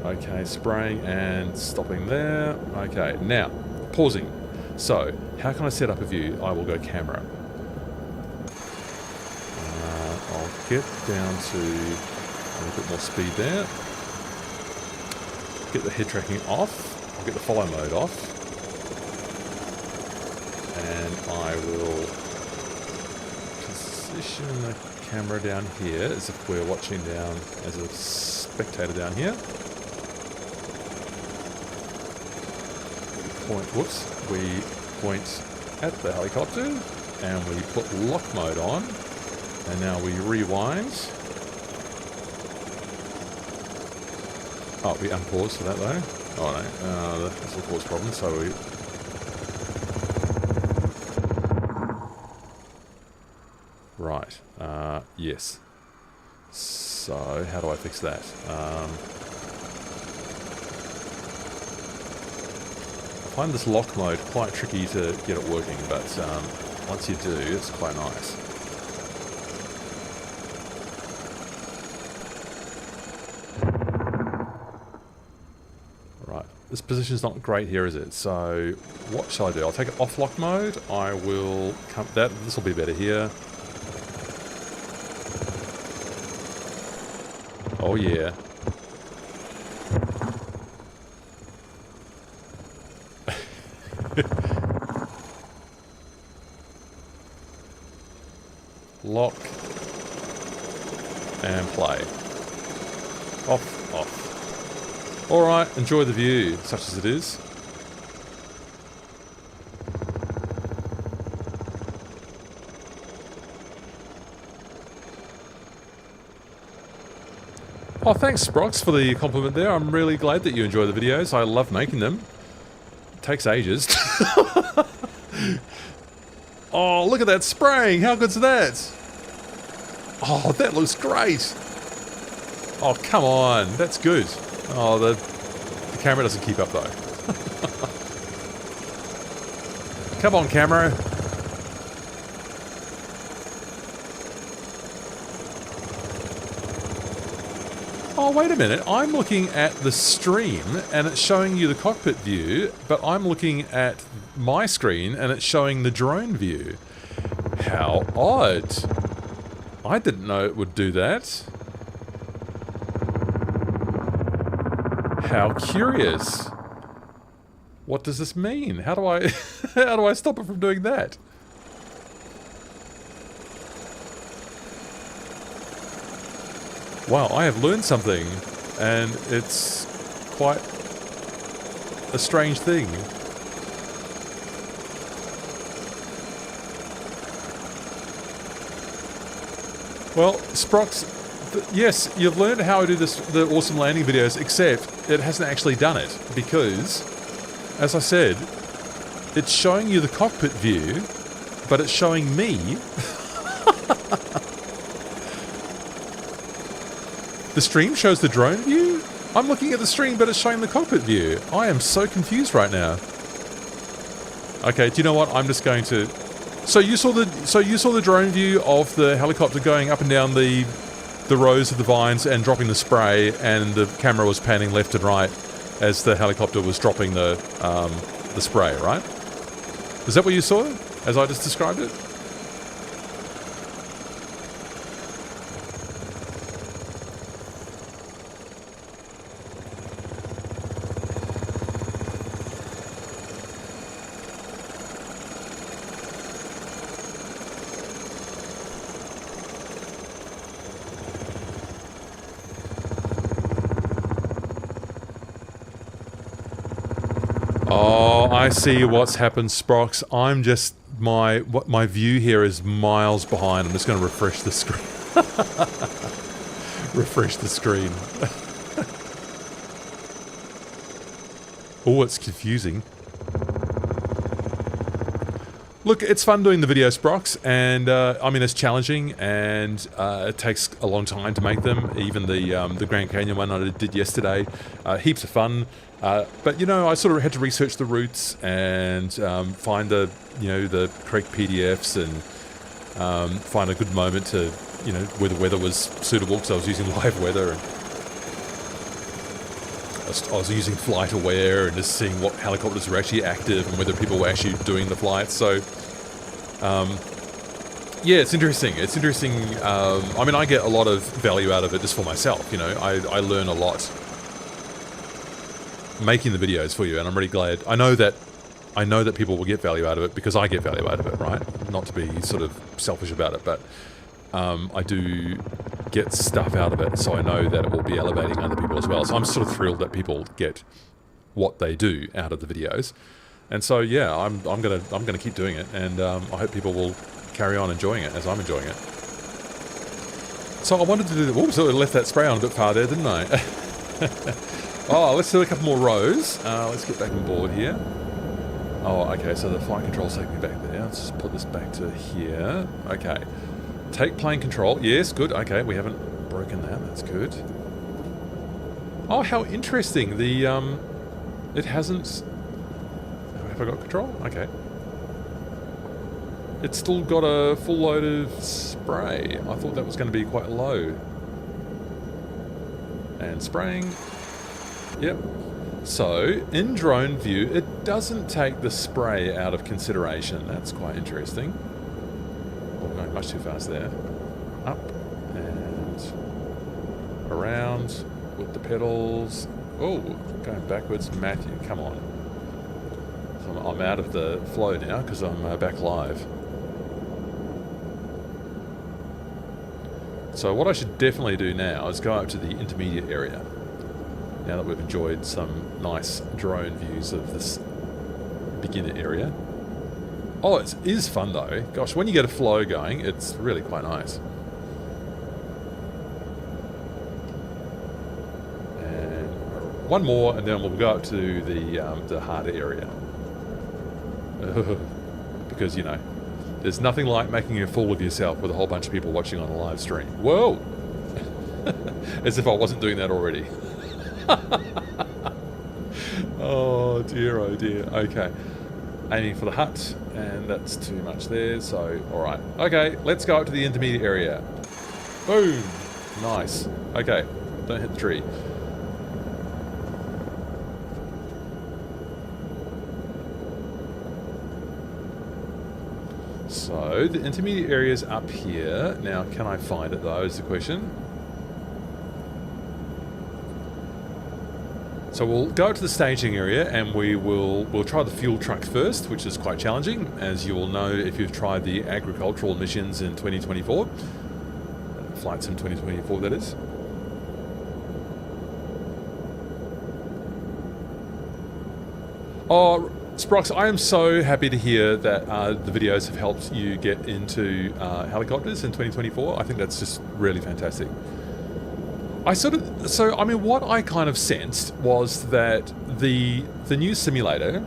Okay, spraying and stopping there. Okay, now, pausing. So, how can I set up a view? I will go camera. I'll get down to a little bit more speed there. Get the head tracking off. I'll get the follow mode off. And I will position the camera down here as if we're watching down as a spectator down here. We point at the helicopter and we put lock mode on, and now we rewind Oh, we unpause for that though. Oh no, this will cause problems. So we. Right. Yes. So how do I fix that? I find this lock mode quite tricky to get it working, but once you do, it's quite nice. Right, this position's not great here, is it? So what shall I do? I'll take it off lock mode. I will come this will be better here. Oh yeah. Lock and play. Off, off. Alright, enjoy the view, such as it is. Oh, thanks, Sprox, for the compliment there. I'm really glad that you enjoy the videos. I love making them. It takes ages. Oh, look at that spraying. How good's that? Oh, that looks great. Oh, come on. That's good. Oh, the camera doesn't keep up, though. Come on, camera. Oh, wait a minute. I'm looking at the stream, and it's showing you the cockpit view, but I'm looking at my screen, and it's showing the drone view. How odd. I didn't know it would do that. How curious. What does this mean? How do I how do I stop it from doing that? Wow, I have learned something, and it's quite a strange thing. Well, Sprox, yes, you've learned how to do the awesome landing videos, except it hasn't actually done it, because, as I said, it's showing you the cockpit view, but it's showing me. The stream shows the drone view? I'm looking at the stream, but it's showing the cockpit view. I am so confused right now. Okay, do you know what? I'm just going to... So you saw the drone view of the helicopter going up and down the rows of the vines and dropping the spray, and the camera was panning left and right as the helicopter was dropping the spray, right? Is that what you saw as I just described it? Oh, I see what's happened, Sprox. I'm just my view here is miles behind. I'm just going to refresh the screen. Refresh the screen. Oh, it's confusing. Look, it's fun doing the video, Sprox, and I mean it's challenging, and it takes a long time to make them. Even the Grand Canyon one I did yesterday, heaps of fun. But you know, I sort of had to research the routes and find the correct PDFs and find a good moment to where the weather was suitable, because I was using live weather, and I was using flight aware and just seeing what helicopters were actually active and whether people were actually doing the flights. So yeah, it's interesting. It's interesting. I mean, I get a lot of value out of it just for myself. I learn a lot making the videos for you, and I'm really glad. I know that people will get value out of it because I get value out of it, right? Not to be sort of selfish about it, but I do get stuff out of it, so I know that it will be elevating other people as well. So I'm sort of thrilled that people get what they do out of the videos, and so yeah, I'm gonna keep doing it, and I hope people will carry on enjoying it as I'm enjoying it. So I wanted to do. Oops, so I left that spray on a bit far there, didn't I? Oh, let's do a couple more rows. Let's get back on board here. Oh, okay, so the flight control's taking me back there. Let's just put this back to here. Okay. Take plane control. Yes, good. Okay, we haven't broken that. That's good. Oh, how interesting. The, it hasn't... Have I got control? Okay. It's still got a full load of spray. I thought that was going to be quite low. And spraying. Yep. So, in drone view, it doesn't take the spray out of consideration. That's quite interesting. Oh, we're going much too fast there. Up and around with the pedals. Oh, going backwards. Matthew, come on. So I'm out of the flow now because I'm back live. So what I should definitely do now is go up to the intermediate area. Now that we've enjoyed some nice drone views of this beginner area. Oh, it is fun though. Gosh, when you get a flow going, it's really quite nice. And one more, and then we'll go up to the harder area. Because, you know, there's nothing like making a fool of yourself with a whole bunch of people watching on a live stream. Whoa! As if I wasn't doing that already. Oh dear, oh dear. Okay. Aiming for the hut, and that's too much there, so alright. Okay, let's go up to the intermediate area. Boom! Nice. Okay, don't hit the tree. So, the intermediate area is up here. Now, can I find it though, is the question. So we'll go to the staging area and we'll try the fuel truck first, which is quite challenging, as you will know if you've tried the agricultural missions in 2024. Flight Sim 2024, that is. Oh, Sprox, I am so happy to hear that the videos have helped you get into helicopters in 2024. I think that's just really fantastic. I mean, what I kind of sensed was that the new simulator,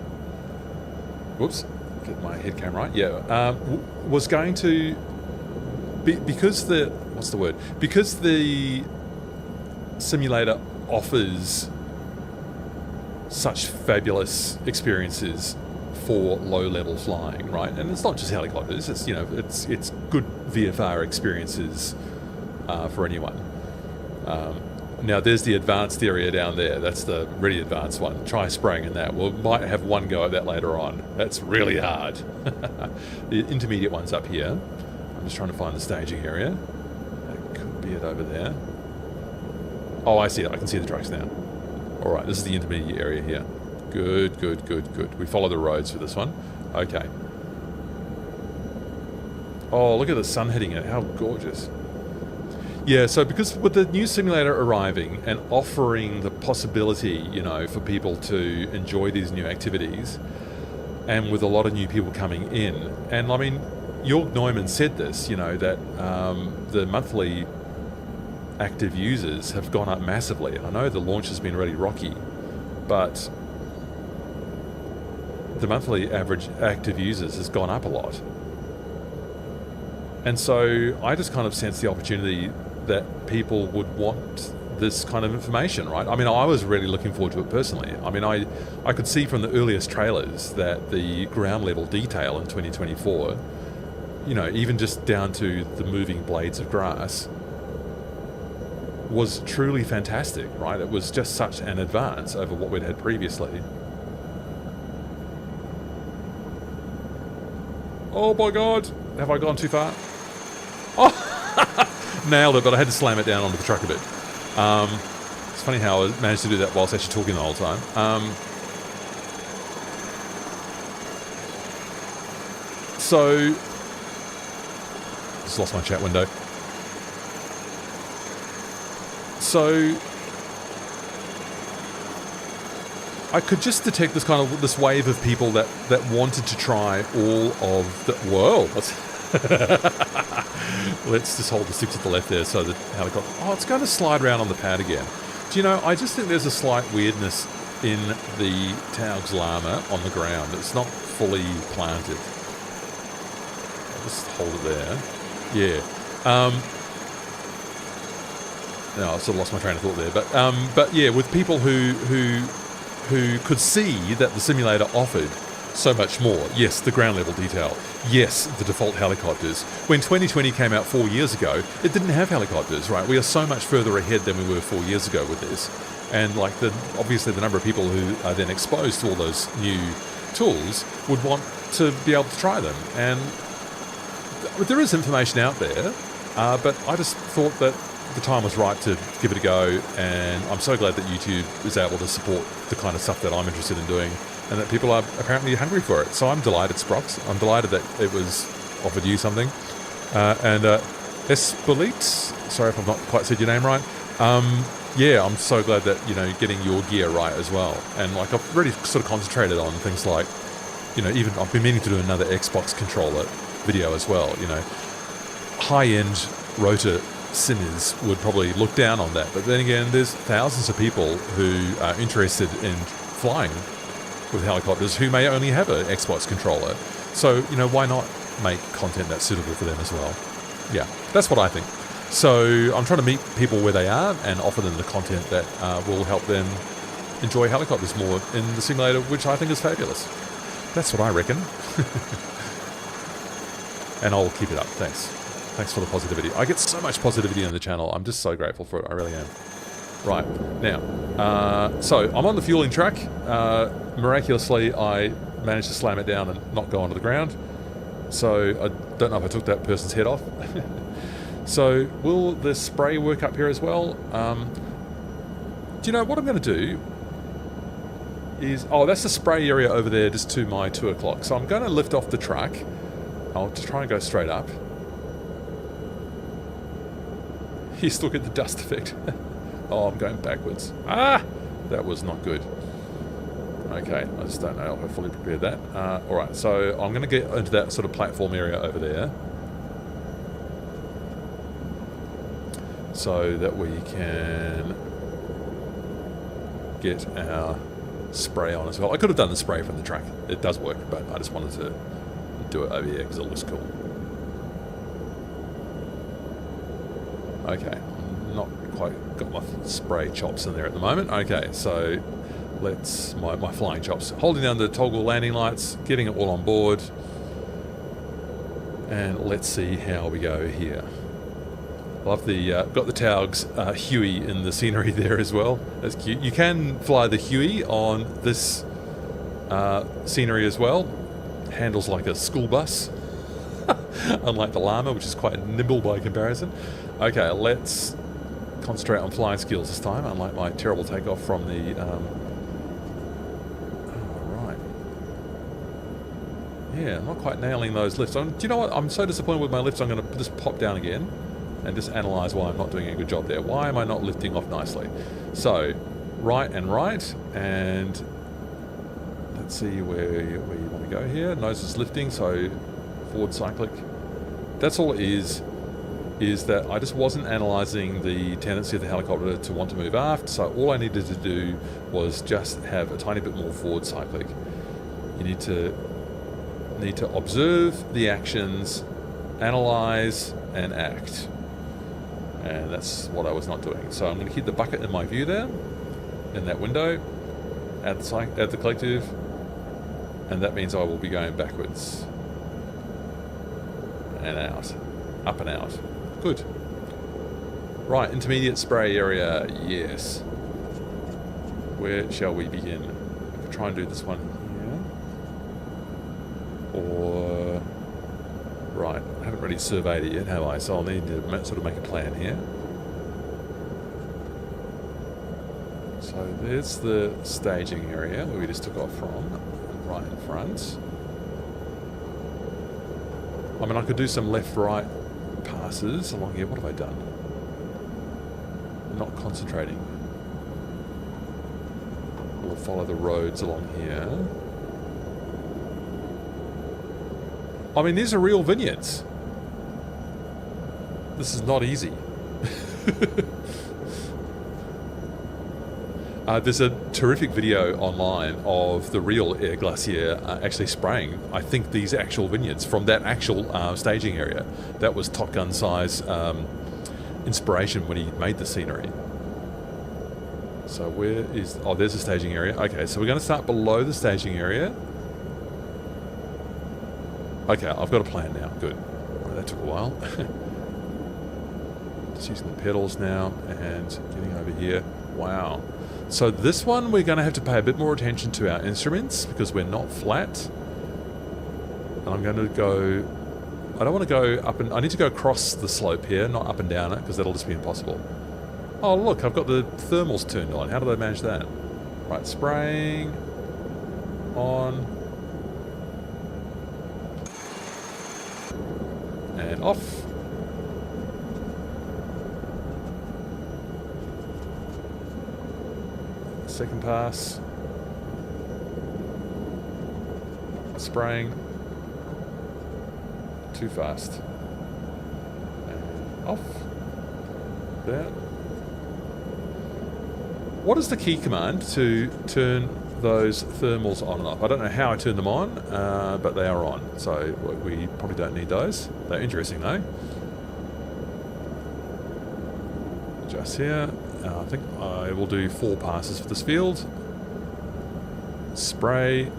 whoops, get my head cam right, yeah, was going to be, because the simulator offers such fabulous experiences for low-level flying, right? And it's not just helicopters. It's, you know, it's good VFR experiences for anyone. Now there's the advanced area down there. That's the really advanced one. Try spraying in that. We might have one go at that later on. That's really hard. The intermediate one's up here. I'm just trying to find the staging area. That could be it over there. Oh, I see it. I can see the trucks now. Alright, this is the intermediate area here. Good, good, good, good. We follow the roads for this one. Okay. Oh, look at the sun hitting it. How gorgeous. Yeah, so because with the new simulator arriving and offering the possibility, you know, for people to enjoy these new activities, and with a lot of new people coming in, and I mean, Jörg Neumann said this, you know, that the monthly active users have gone up massively. I know the launch has been really rocky, but the monthly average active users has gone up a lot. And so I just kind of sense the opportunity that people would want this kind of information, right? I mean, I was really looking forward to it personally. I mean, I could see from the earliest trailers that the ground level detail in 2024, you know, even just down to the moving blades of grass, was truly fantastic, right? It was just such an advance over what we'd had previously. Oh my god! Have I gone too far? Oh! Nailed it, but I had to slam it down onto the truck a bit. It's funny how I managed to do that whilst actually talking the whole time. So, just lost my chat window. So, I could just detect this wave of people that wanted to try all of the... Whoa! Let's just hold the stick to the left there so the helicopter... Oh, it's going to slide around on the pad again. Do you know, I just think there's a slight weirdness in the Taog's Lama on the ground. It's not fully planted. I'll just hold it there. Yeah. No, I sort of lost my train of thought there. But yeah, with people who could see that the simulator offered so much more. Yes, the ground level detail. Yes, the default helicopters. When 2020 came out 4 years ago, it didn't have helicopters, right? We are so much further ahead than we were 4 years ago with this. And like obviously the number of people who are then exposed to all those new tools would want to be able to try them. And there is information out there, but I just thought that the time was right to give it a go, and I'm so glad that YouTube is able to support the kind of stuff that I'm interested in doing, and that people are apparently hungry for it. So I'm delighted, Sprox. I'm delighted that it was offered you something. Espolit, sorry if I've not quite said your name right. Yeah, I'm so glad that, you know, getting your gear right as well. And like I've really sort of concentrated on things like, you know, even I've been meaning to do another Xbox controller video as well. You know, high-end rotor sinners would probably look down on that, but then again, there's thousands of people who are interested in flying with helicopters who may only have an Xbox controller. So, you know, why not make content that's suitable for them as well? Yeah, that's what I think. So I'm trying to meet people where they are and offer them the content that will help them enjoy helicopters more in the simulator, which I think is fabulous. That's what I reckon. And I'll keep it up. Thanks. Thanks for the positivity. I get so much positivity on the channel. I'm just so grateful for it. I really am. Right. Now, so I'm on the fueling track. Miraculously, I managed to slam it down and not go onto the ground. So I don't know if I took that person's head off. So will the spray work up here as well? Do you know what I'm going to do? Oh, that's the spray area over there just to my 2 o'clock. So I'm going to lift off the truck. I'll just try and go straight up. You still get the dust effect. Oh, I'm going backwards. Ah! That was not good. Okay, I just don't know if I fully prepared that. Alright, so I'm going to get into that sort of platform area over there. So that we can get our spray on as well. I could have done the spray from the track. It does work, but I just wanted to do it over here because it looks cool. Okay, I'm not quite got my spray chops in there at the moment. Okay, so let's, my flying chops. Holding down the toggle landing lights, getting it all on board. And let's see how we go here. Love the, got the Taog's Huey in the scenery there as well. That's cute. You can fly the Huey on this scenery as well. Handles like a school bus. Unlike the Lama, which is quite nimble by comparison. Okay, let's concentrate on flying skills this time, unlike my terrible takeoff from the... Alright. Yeah, I'm not quite nailing those lifts. Do you know what? I'm so disappointed with my lifts, I'm going to just pop down again and just analyse why I'm not doing a good job there. Why am I not lifting off nicely? So, right, and let's see where you want to go here. Nose is lifting, so forward cyclic. That's all it is that I just wasn't analysing the tendency of the helicopter to want to move aft, so all I needed to do was just have a tiny bit more forward cyclic. You need to observe the actions, analyse, and act. And that's what I was not doing. So I'm going to keep the bucket in my view there, in that window, add the collective, and that means I will be going backwards and out, up and out. Good. Right, intermediate spray area, yes. Where shall we begin? I could try and do this one here. Or... Right, I haven't really surveyed it yet, have I? So I'll need to sort of make a plan here. So there's the staging area where we just took off from, right in front. I mean, I could do some left-right passes along here. What have I done? Not concentrating. We'll follow the roads along here. I mean, these are real vineyards. This is not easy. There's a terrific video online of the real air glacier actually spraying, I think, these actual vineyards from that actual staging area. That was Top Gun size inspiration when he made the scenery. So where is... Oh, there's the staging area. Okay, so we're going to start below the staging area. Okay, I've got a plan now. Good. Well, that took a while. Just using the pedals now and getting over here. Wow. So this one we're going to have to pay a bit more attention to our instruments because we're not flat. And I'm going to go... I don't want to go up and... I need to go across the slope here, not up and down it, because that'll just be impossible. Oh, look, I've got the thermals turned on. How do they manage that? Right, spraying. On. And off. Second pass. Spraying. Too fast. And off. That. What is the key command to turn those thermals on and off? I don't know how I turn them on, but they are on. So we probably don't need those. They're interesting though. Just here. I think I will do 4 passes for this field. Spray.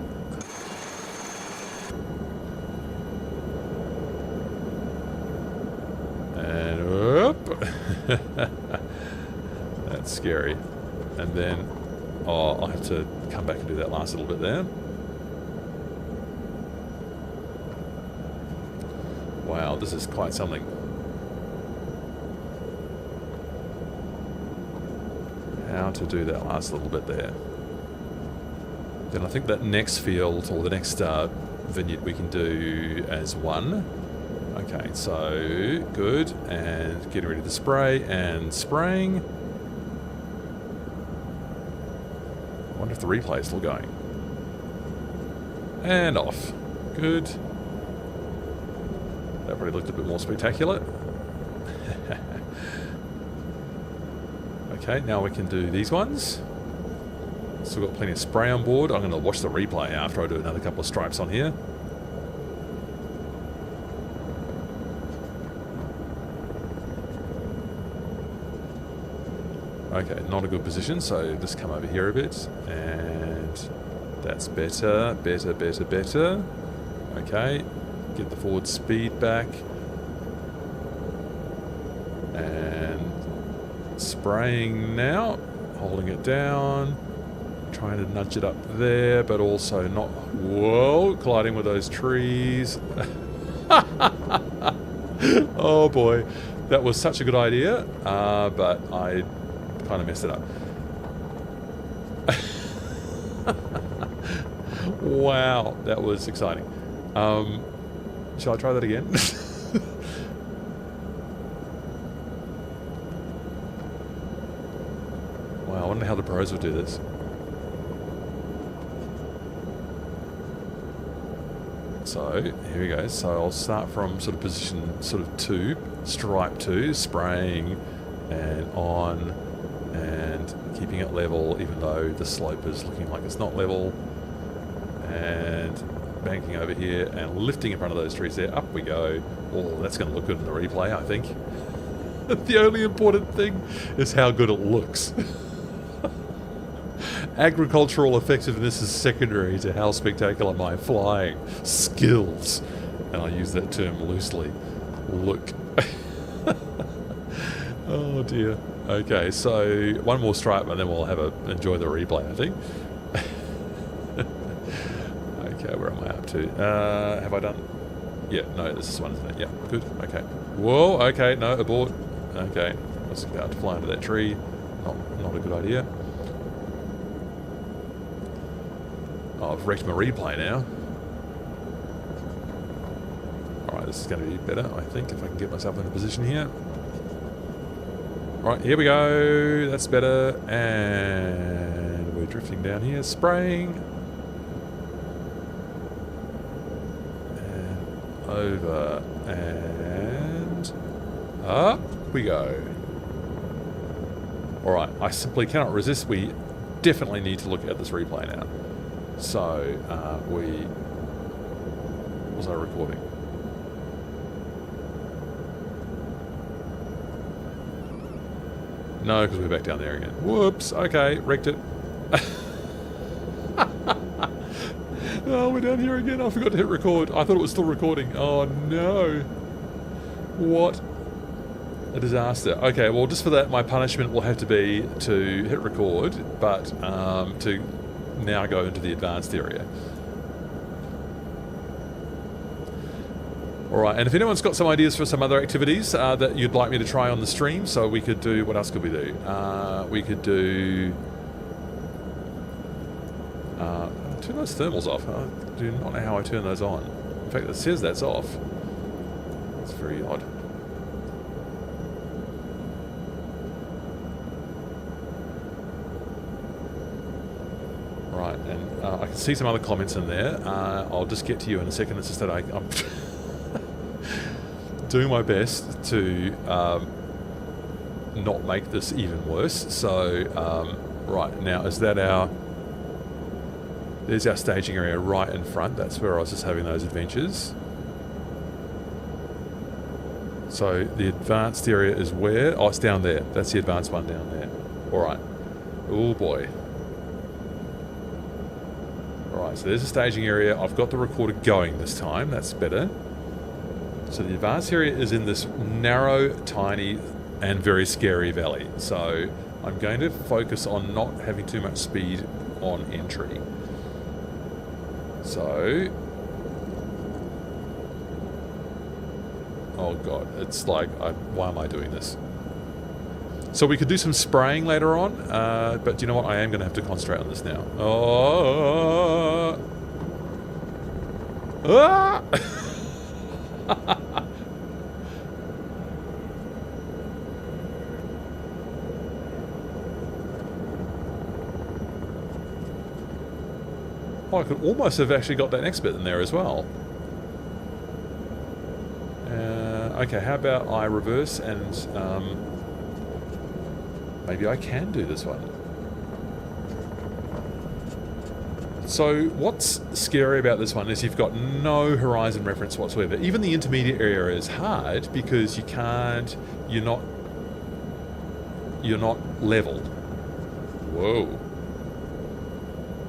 And whoop. That's scary. And then, oh, I'll have to come back and do that last little bit there. Wow, this is quite something. How to do that last little bit there. Then I think that next field, or the next vineyard we can do as one. Okay, so good. And getting ready to spray and spraying. I wonder if the replay is still going. And off. Good. That probably looked a bit more spectacular. Okay, now we can do these ones. Still got plenty of spray on board. I'm going to watch the replay after I do another couple of stripes on here. Okay, not a good position, so just come over here a bit. And that's better, better, better, better. Okay, get the forward speed back. And spraying now, holding it down, trying to nudge it up there, but also not, whoa, colliding with those trees. Oh boy, that was such a good idea, but I kind of messed it up. Wow, that was exciting. Shall I try that again? Wow, I wonder how the pros would do this. So, here we go. So I'll start from sort of position sort of 2, stripe 2, spraying and on and keeping it level even though the slope is looking like it's not level. And banking over here and lifting in front of those trees there. Up we go. Oh, that's going to look good in the replay, I think. The only important thing is how good it looks. Agricultural effectiveness is secondary to how spectacular my flying skills, and I use that term loosely, look. Oh dear. Okay, so one more stripe and then we'll have enjoy the replay, I think. Okay, where am I up to? Have I done? Yeah, no, this is one, isn't it? Yeah, good. Okay. Whoa, okay, no, abort. Okay, I was about to fly into that tree. Not a good idea. Oh, I've wrecked my replay now. Alright, this is going to be better, I think, if I can get myself in a position here. Alright, here we go. That's better. And we're drifting down here, spraying. And over. And up we go. Alright, I simply cannot resist. We definitely need to look at this replay now. So, was I recording? No, because we're back down there again. Whoops, okay, wrecked it. Oh, we're down here again. I forgot to hit record. I thought it was still recording. Oh, no. What a disaster. Okay, well, just for that, my punishment will have to be to hit record, but to now go into the advanced area. Alright, and if anyone's got some ideas for some other activities that you'd like me to try on the stream, so we could do... What else could we do? We could do... turn those thermals off. I do not know how I turn those on. In fact, it says that's off. It's very odd. Right, and I can see some other comments in there. I'll just get to you in a second. It's just that I'm doing my best to not make this even worse. So, right, now is that our... There's our staging area right in front. That's where I was just having those adventures. So the advanced area is where? Oh, it's down there. That's the advanced one down there. Alright. Oh boy. Alright, so there's the staging area. I've got the recorder going this time. That's better. So the advanced area is in this narrow, tiny, and very scary valley. So I'm going to focus on not having too much speed on entry. So, oh god, it's like, why am I doing this? So we could do some spraying later on, but do you know what? I am going to have to concentrate on this now. Oh, ah! I could almost have actually got that next bit in there as well. Okay, how about I reverse and maybe I can do this one. So what's scary about this one is you've got no horizon reference whatsoever. Even the intermediate area is hard because you can't, you're not level. Whoa.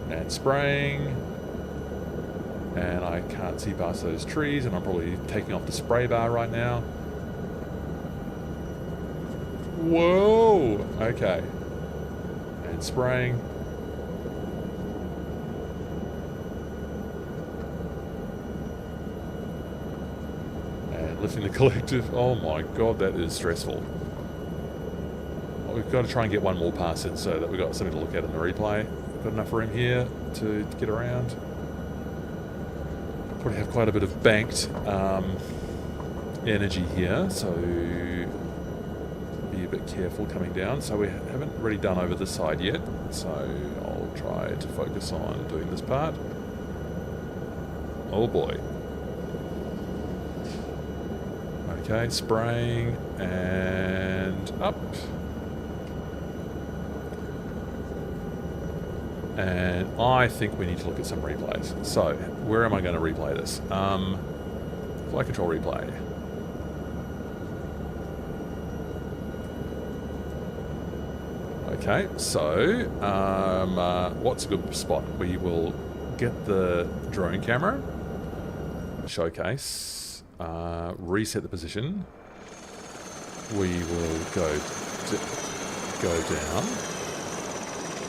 And spraying, and I can't see past those trees, and I'm probably taking off the spray bar right now. Whoa! Okay. And spraying. And lifting the collective. Oh my god, that is stressful. Well, we've got to try and get one more pass in so that we've got something to look at in the replay. Got enough room here to get around. Probably have quite a bit of banked energy here, so be a bit careful coming down. So we haven't really done over this side yet, so I'll try to focus on doing this part. Oh boy. Okay, spraying and up. And I think we need to look at some replays. So, where am I going to replay this? Flight control replay. Okay, so what's a good spot? We will get the drone camera, showcase, reset the position. We will go down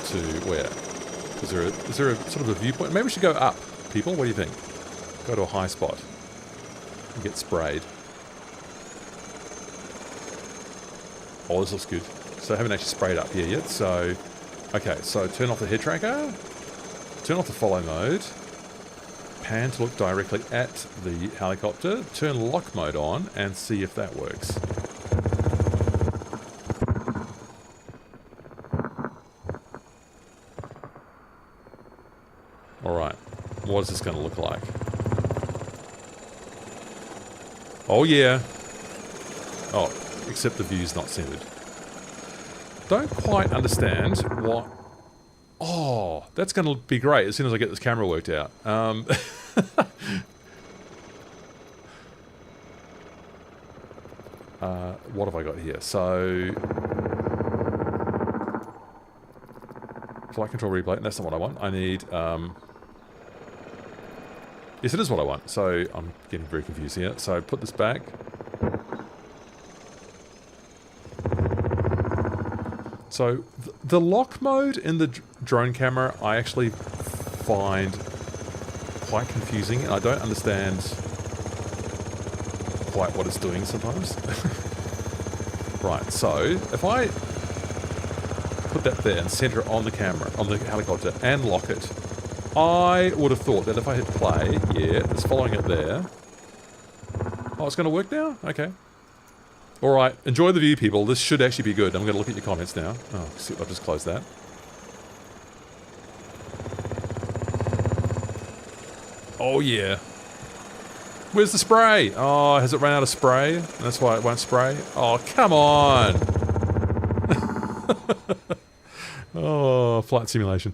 to where? Is there a sort of a viewpoint? Maybe we should go up, people. What do you think? Go to a high spot and get sprayed. Oh, this looks good. So I haven't actually sprayed up here yet. So, okay. So turn off the head tracker. Turn off the follow mode. Pan to look directly at the helicopter. Turn lock mode on and see if that works. Alright, what is this going to look like? Oh yeah. Oh, except the view's not centered. Don't quite understand what Oh, that's going to be great as soon as I get this camera worked out. What have I got here? So, flight control replay. That's not what I want. I need... yes, it is what I want. So, I'm getting very confused here. So, put this back. So, the lock mode in the drone camera, I actually find quite confusing, and I don't understand quite what it's doing sometimes. Right, so if I put that there and center it on the camera, on the helicopter, and lock it, I would have thought that if I hit play, yeah, it's following it there. Oh, it's going to work now? Okay. Alright, enjoy the view, people. This should actually be good. I'm going to look at your comments now. Oh, see, I'll just close that. Oh, yeah. Where's the spray? Oh, has it run out of spray? That's why it won't spray? Oh, come on! Oh, flight simulation.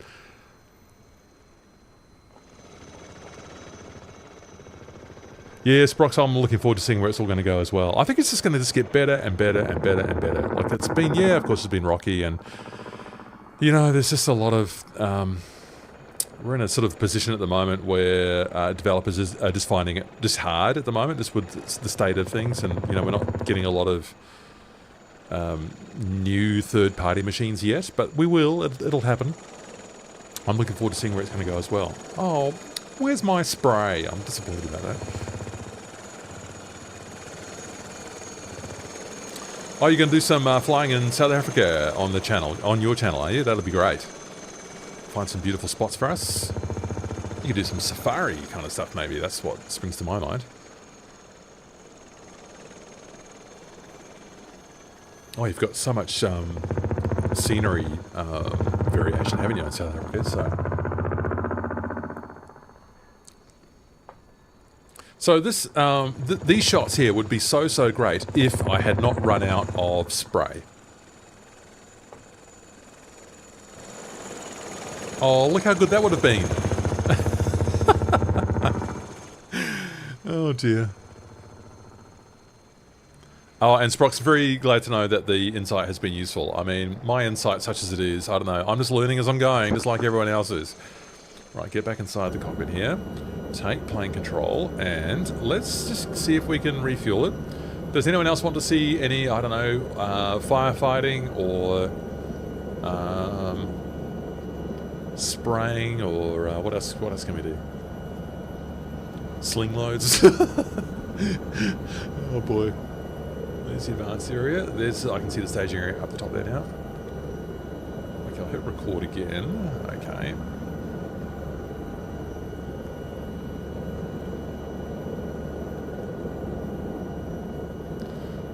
Yes, Brox, I'm looking forward to seeing where it's all going to go as well. I think it's just going to get better and better and better and better. Like, it's been, yeah, of course it's been rocky, and, you know, there's just a lot of... we're in a sort of position at the moment where developers are just finding it just hard at the moment, just with the state of things, and, you know, we're not getting a lot of new third-party machines yet, but we will. It'll happen. I'm looking forward to seeing where it's going to go as well. Oh, where's my spray? I'm disappointed about that. Oh, you're going to do some flying in South Africa on the channel, on your channel, are you? That'll be great. Find some beautiful spots for us. You could do some safari kind of stuff, maybe. That's what springs to my mind. Oh, you've got so much scenery variation, haven't you, in South Africa? So this, these shots here would be so great if I had not run out of spray. Oh, look how good that would have been. Oh, dear. Oh, and Sprock's very glad to know that the insight has been useful. I mean, my insight, such as it is, I don't know, I'm just learning as I'm going, just like everyone else is. Right, get back inside the cockpit here. Take plane control, and let's just see if we can refuel it. Does anyone else want to see any, I don't know, firefighting or spraying, or what else can we do? Sling loads. Oh boy. There's the advanced area. There's, I can see the staging area up the top there now. Okay, I'll hit record again. Okay.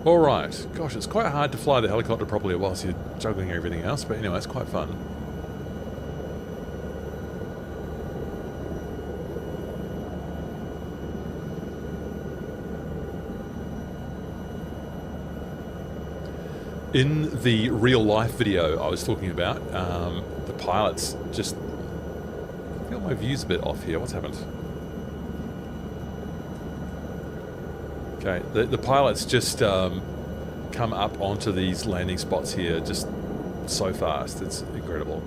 Alright. Gosh, it's quite hard to fly the helicopter properly whilst you're juggling everything else, but anyway, it's quite fun. In the real life video I was talking about, the pilots just... I feel my view's a bit off here. What's happened? Okay, the pilots just come up onto these landing spots here just so fast. It's incredible.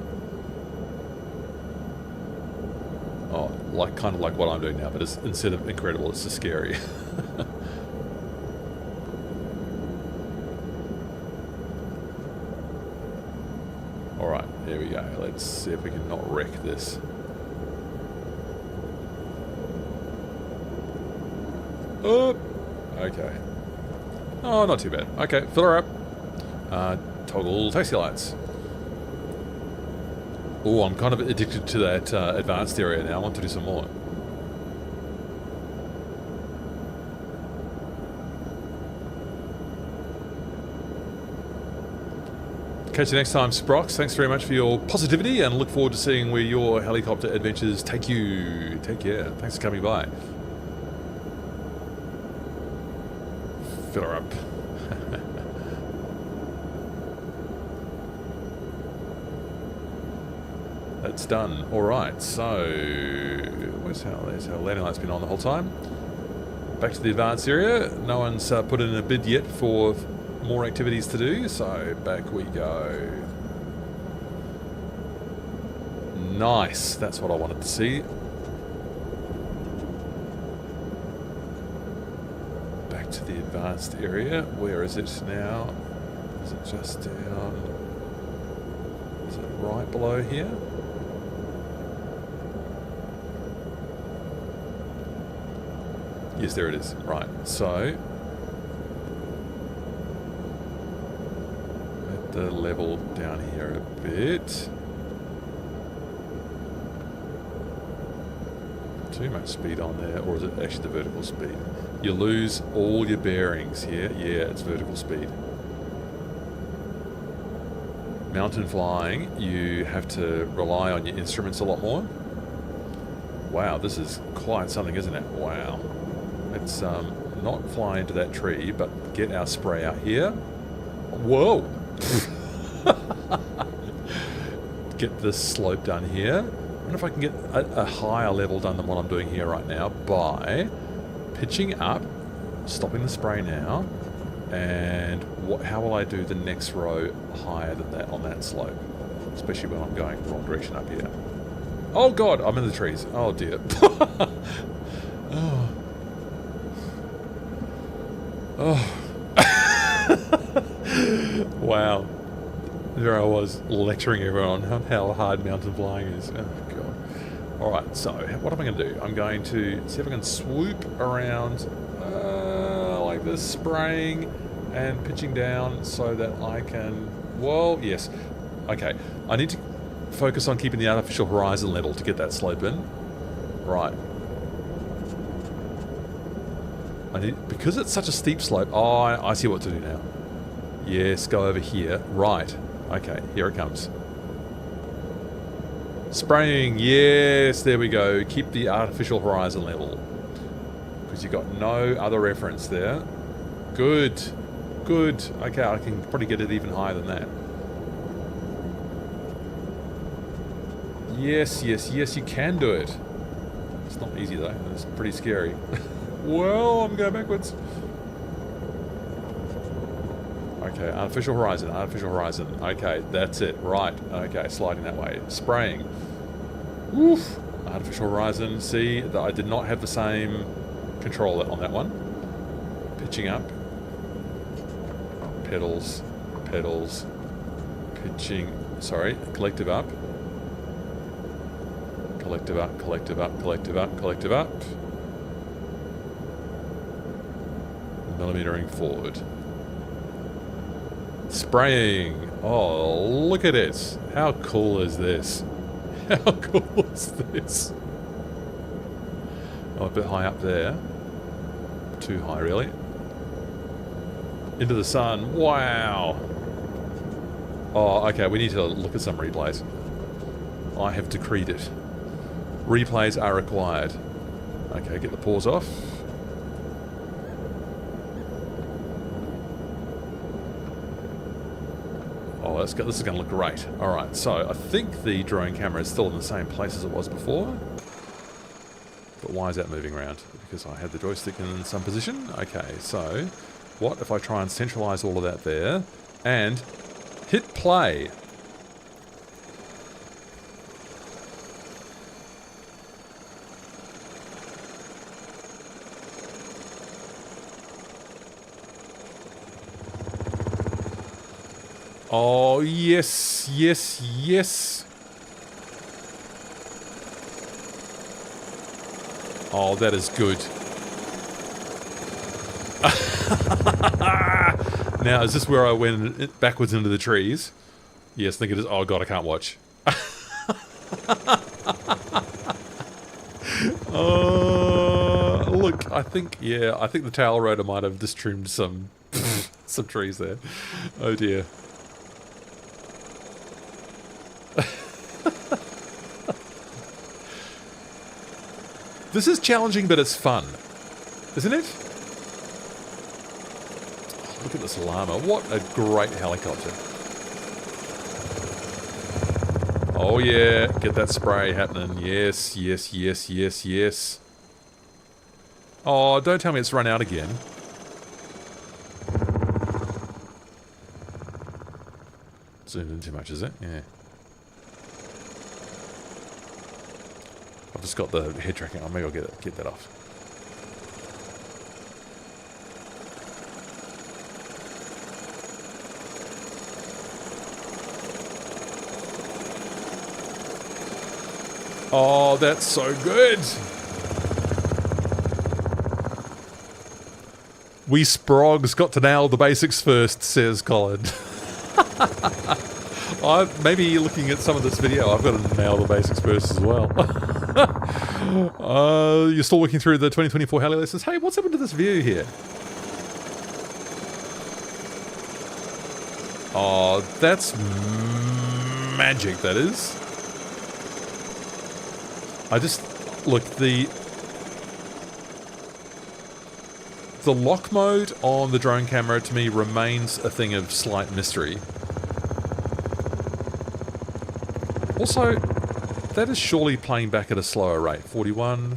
Oh, like kind of like what I'm doing now, but it's, instead of incredible, it's just scary. Alright, here we go. Let's see if we can not wreck this. Oh! Okay. Oh, not too bad. Okay, fill her up. Toggle taxi lights. Oh, I'm kind of addicted to that advanced area now. I want to do some more. Catch you next time, Sprox. Thanks very much for your positivity, and look forward to seeing where your helicopter adventures take you. Take care. Thanks for coming by. Fill her up. it's done. All right, so there's how landing light's been on the whole time. Back to the advanced area. No one's put in a bid yet for more activities to do, so back we go. Nice, that's what I wanted to see. Back to the advanced area. Where is it now? Is it just down? Is it right below here? Yes, there it is. Right, so at the level down here a bit. Too much speed on there, or is it actually the vertical speed? You lose all your bearings here. Yeah, it's vertical speed. Mountain flying, you have to rely on your instruments a lot more. Wow, this is quite something, isn't it? Wow. Let's not fly into that tree, but get our spray out here. Whoa! Get this slope done here. I wonder if I can get a higher level done than what I'm doing here right now by pitching up, stopping the spray now, and how will I do the next row higher than that on that slope? Especially when I'm going the wrong direction up here. Oh god, I'm in the trees. Oh dear. Oh. Oh. Wow. There I was lecturing everyone on how hard mountain flying is. Oh god. Alright, so what am I going to do? I'm going to see if I can swoop around like this, spraying and pitching down so that I can... Well, yes. Okay. I need to focus on keeping the artificial horizon level to get that slope in. Right. Because it's such a steep slope... Oh, I see what to do now. Yes, go over here. Right. Okay, here it comes. Spraying. Yes, there we go. Keep the artificial horizon level. Because you've got no other reference there. Good. Good. Okay, I can probably get it even higher than that. Yes, yes, yes, you can do it. It's not easy though. It's pretty scary. Well, I'm going backwards. Okay, artificial horizon, artificial horizon. Okay, that's it. Right. Okay, sliding that way. Spraying. Woof. Artificial horizon. See, that I did not have the same control on that one. Pitching up. Pedals. Pedals. Pitching. Sorry, collective up. Collective up, collective up, collective up, collective up. Millimetering forward. Spraying. Oh, look at it. How cool is this? How cool is this? Oh, a bit high up there. Too high, really. Into the sun. Wow. Oh, okay. We need to look at some replays. I have decreed it. Replays are required. Okay, get the pause off. Oh, this is going to look great. Alright, so I think the drone camera is still in the same place as it was before. But why is that moving around? Because I had the joystick in some position. Okay, so what if I try and centralize all of that there and hit play? Oh, yes, yes, yes. Oh, that is good. Now, is this where I went backwards into the trees? Yes, I think it is. Oh, God, I can't watch. Look, I think the tail rotor might have just trimmed some trees there. Oh, dear. This is challenging, but it's fun, isn't it? Oh, look at this Lama. What a great helicopter. Oh yeah, get that spray happening. Yes, yes, yes, yes, yes. Oh, don't tell me it's run out again. Zoomed in too much, is it? Yeah. I've just got the head tracking on. Maybe I'll get that off. Oh, that's so good. We sprogs got to nail the basics first, says Colin. Maybe looking at some of this video, I've got to nail the basics first as well. You're still working through the 2024 heli lessons. Hey, what's happened to this view here? Oh, that's magic, that is. Look, the lock mode on the drone camera to me remains a thing of slight mystery. Also, that is surely playing back at a slower rate. 41,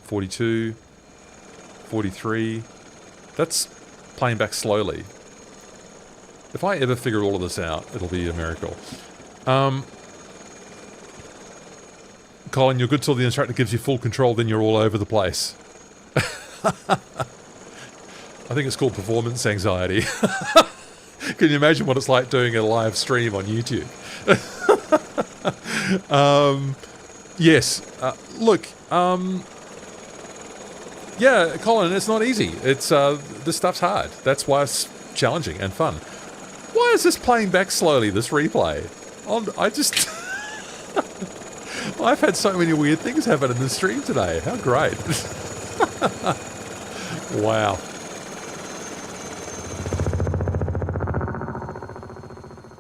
42, 43. That's playing back slowly. If I ever figure all of this out, it'll be a miracle. Colin, you're good till the instructor gives you full control, then you're all over the place. I think it's called performance anxiety. Can you imagine what it's like doing a live stream on YouTube? Yes. Look, yeah, Colin, it's not easy. It's, this stuff's hard. That's why it's challenging and fun. Why is this playing back slowly, this replay? I've had so many weird things happen in the stream today. How great. Wow.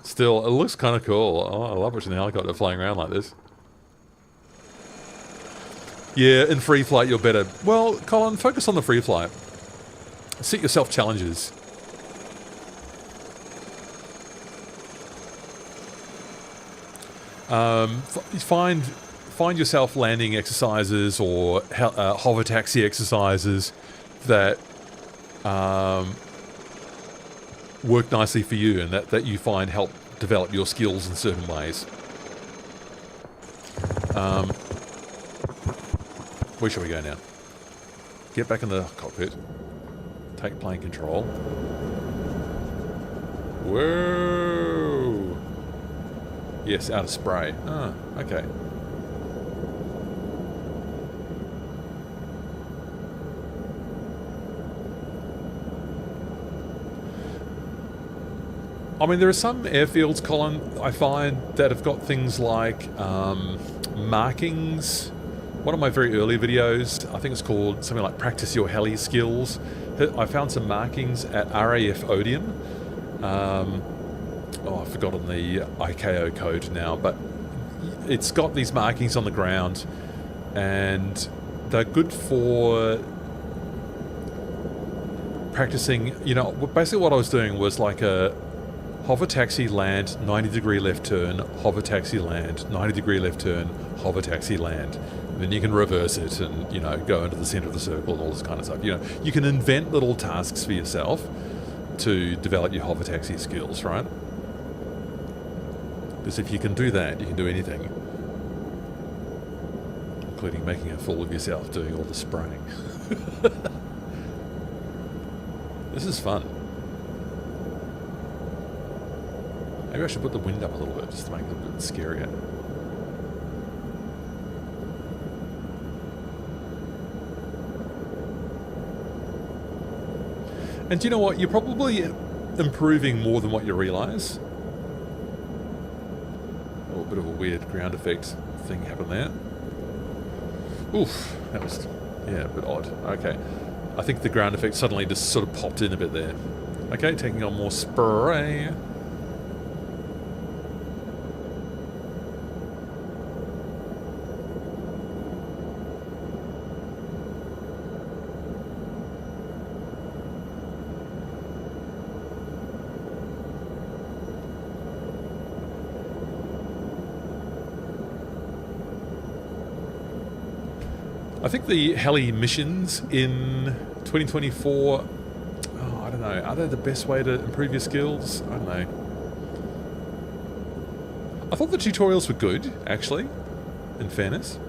Still, it looks kind of cool. Oh, I love watching the helicopter flying around like this. Yeah, in free flight you're better. Well, Colin, focus on the free flight. Set yourself challenges. Find yourself landing exercises or hover taxi exercises that work nicely for you and that you find help develop your skills in certain ways. Where shall we go now? Get back in the cockpit. Take plane control. Whoa! Yes, out of spray. Ah, okay. I mean, there are some airfields, Colin, I find that have got things like markings. One of my very early videos, I think it's called something like Practice Your Heli Skills. I found some markings at RAF Odeon. I've forgotten the ICAO code now, but it's got these markings on the ground and they're good for practicing. You know, basically what I was doing was like a hover taxi land, 90-degree left turn, hover taxi land, 90-degree left turn, hover taxi land. And then you can reverse it and, you know, go into the center of the circle and all this kind of stuff. You know, you can invent little tasks for yourself to develop your hover taxi skills, right? Because if you can do that, you can do anything. Including making a fool of yourself doing all the spraying. This is fun. Maybe I should put the wind up a little bit just to make it a bit scarier. And do you know what? You're probably improving more than what you realise. Oh, a bit of a weird ground effect thing happened there. Oof, that was, yeah, a bit odd. Okay. I think the ground effect suddenly just sort of popped in a bit there. Okay, taking on more spray. I think the heli missions in 2024, I don't know, are they the best way to improve your skills? I don't know. I thought the tutorials were good, actually, in fairness.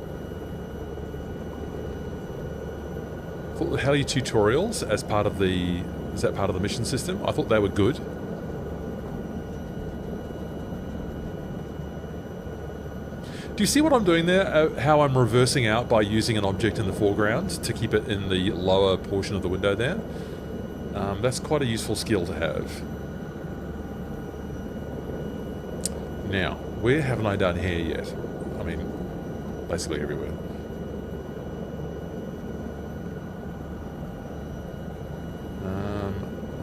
I thought the heli tutorials as part of the... Is that part of the mission system? I thought they were good. Do you see what I'm doing there? How I'm reversing out by using an object in the foreground to keep it in the lower portion of the window there? That's quite a useful skill to have. Now, where haven't I done here yet? I mean, basically everywhere.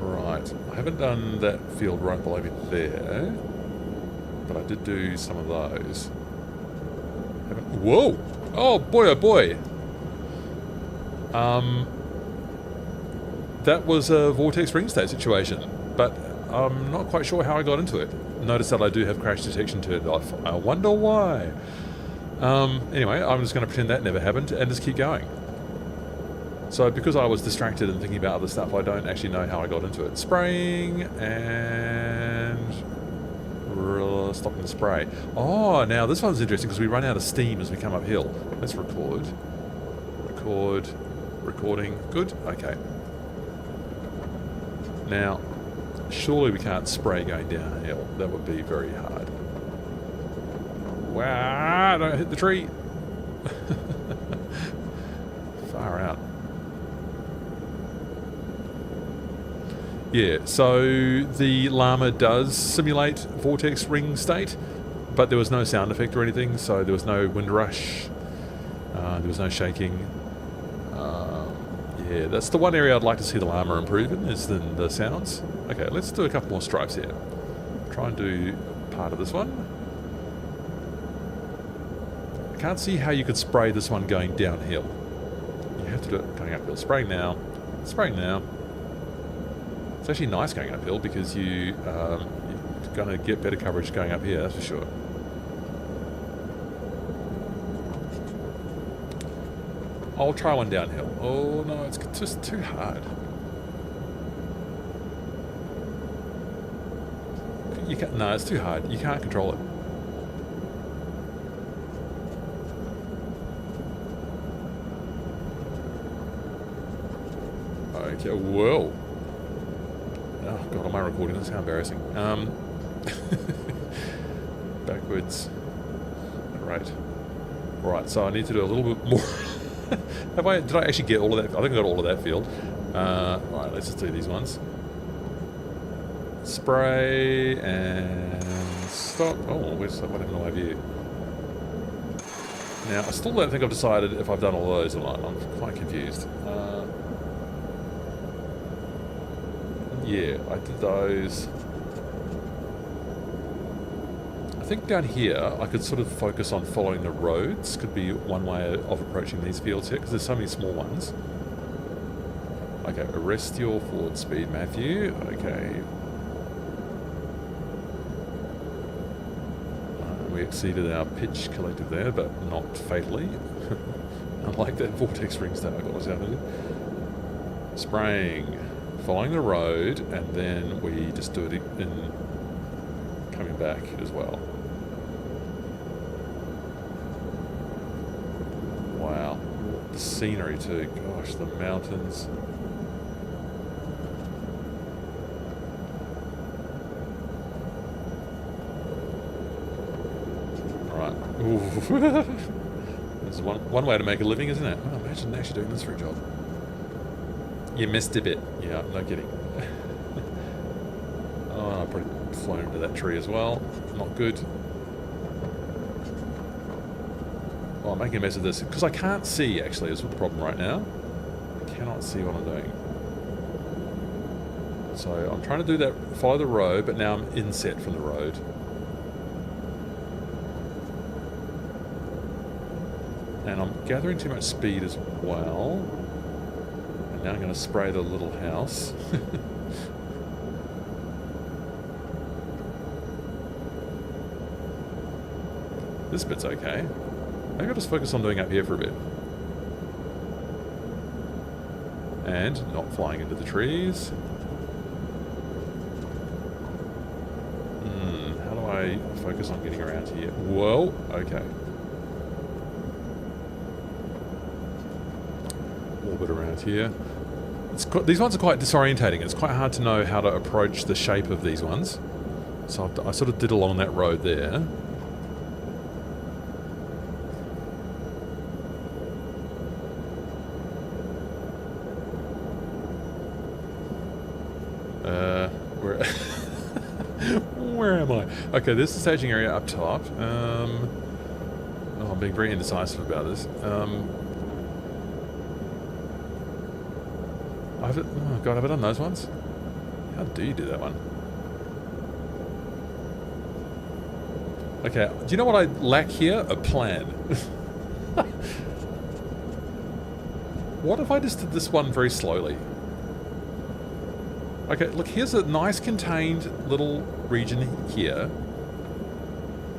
Right. I haven't done that field right below me there, but I did do some of those. Whoa! Oh boy, oh boy! That was a vortex ring state situation, but I'm not quite sure how I got into it. Notice that I do have crash detection turned off. I wonder why. Anyway, I'm just going to pretend that never happened and just keep going. So because I was distracted and thinking about other stuff, I don't actually know how I got into it. Spraying and stopping the spray. Oh, now this one's interesting because we run out of steam as we come uphill. Let's record. Recording. Good? Okay. Now, surely we can't spray going downhill. That would be very hard. Wow, don't hit the tree. Far out. Yeah, so the Lama does simulate vortex ring state, but there was no sound effect or anything, so there was no wind rush, there was no shaking. Yeah, that's the one area I'd like to see the Lama improve in, is the sounds. Okay, let's do a couple more stripes here. Try and do part of this one. I can't see how you could spray this one going downhill. You have to do it going uphill. Spraying now. Spraying now. It's actually nice going uphill because you're going to get better coverage going up here, that's for sure. I'll try one downhill. Oh no, it's just too hard. You can't, no, it's too hard. You can't control it. Okay, whoa. Oh god, am I recording this? How embarrassing. Backwards. Right. Right, so I need to do a little bit more. Did I actually get all of that? I think I got all of that field. Right, let's just do these ones. Spray and stop. Oh, what happened to my view? Now, I still don't think I've decided if I've done all those or not. I'm quite confused. Yeah, I did those. I think down here I could sort of focus on following the roads. Could be one way of approaching these fields here, because there's so many small ones. Okay, arrest your forward speed, Matthew. Okay. We exceeded our pitch collective there, but not fatally. Unlike that vortex ring state I got us out of. Spraying. Following the road, and then we just do it in coming back as well. Wow. The scenery too. Gosh, the mountains. Right. This is one way to make a living, isn't it? Oh, imagine actually doing this for a job. You missed a bit. Yeah, no kidding. Oh, I probably flown into that tree as well. Not good. Oh, I'm making a mess of this. Because I can't see, actually, is the problem right now. I cannot see what I'm doing. So I'm trying to do that, follow the road, but now I'm inset from the road. And I'm gathering too much speed as well. Now I'm going to spray the little house. This bit's okay. Maybe I'll just focus on doing up here for a bit. And not flying into the trees. How do I focus on getting around here? Whoa, okay. Orbit around here. These ones are quite disorientating. It's quite hard to know how to approach the shape of these ones. So I sort of did along that road there. Where am I? Okay, this is the staging area up top. Oh, I'm being very indecisive about this. Oh god, have I done those ones? How do you do that one? Okay, do you know what I lack here? A plan. What if I just did this one very slowly? Okay, look, here's a nice contained little region here.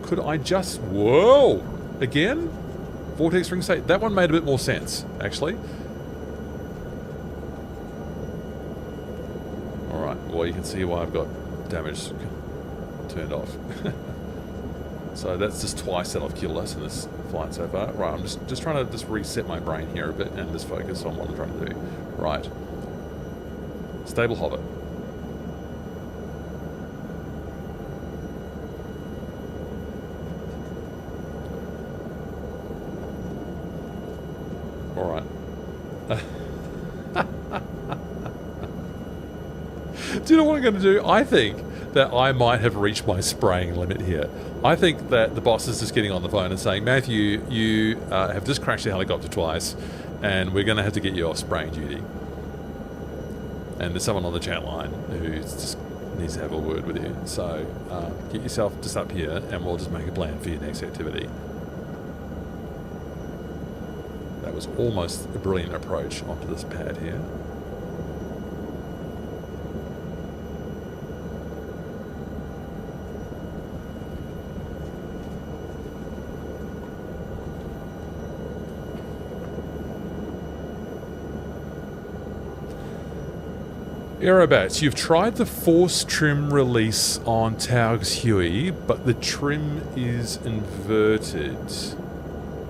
Could I just... Whoa! Again? Vortex ring state. That one made a bit more sense, actually. Alright, well, you can see why I've got damage turned off. So that's just twice that I've killed us in this flight so far. Right, I'm just trying to reset my brain here a bit and just focus on what I'm trying to do. Right. Stable hover. Alright. Do you know what I'm going to do? I think that I might have reached my spraying limit here. I think that the boss is just getting on the phone and saying, Matthew, you have just crashed the helicopter twice, and we're going to have to get you off spraying duty. And there's someone on the chat line who just needs to have a word with you. So get yourself just up here, and we'll just make a plan for your next activity. That was almost a brilliant approach onto this pad here. Aerobats, you've tried the force trim release on Taog's Huey, but the trim is inverted.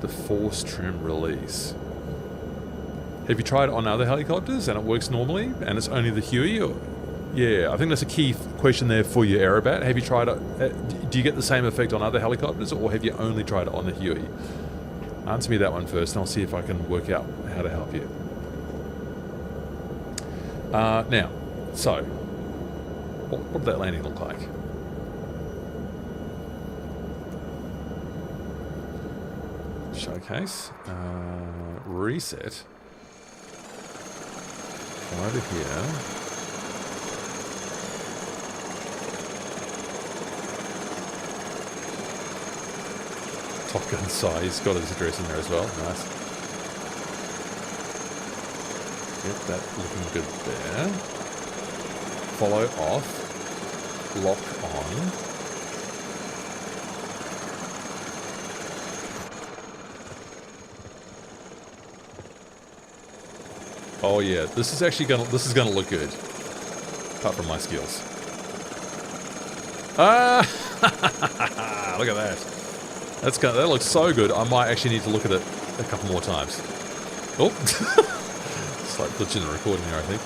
The force trim release. Have you tried it on other helicopters and it works normally and it's only the Huey? Or? Yeah, I think that's a key question there for you, Aerobat. Have you tried it? Do you get the same effect on other helicopters, or have you only tried it on the Huey? Answer me that one first and I'll see if I can work out how to help you. Now, so, what did that landing look like? Showcase. Reset. Come over here. Top Gun Sai, he's got his address in there as well. Nice. Get that looking good there. Follow off. Lock on. Oh yeah, this is gonna look good. Apart from my skills. Ah! Look at that. That looks so good. I might actually need to look at it a couple more times. Oh. Like glitching the recording there, I think.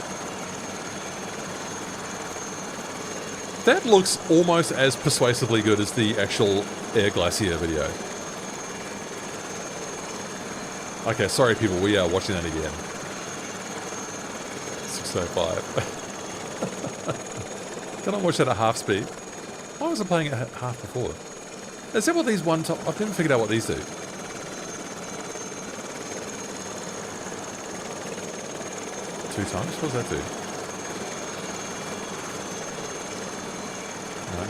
That looks almost as persuasively good as the actual Air Glacier video. Okay, sorry people, we are watching that again. 605. Can I watch that at half speed? Why was I playing it at half before? Is that what these one top... I've never figured out what these do. 2 times? What does that do? No,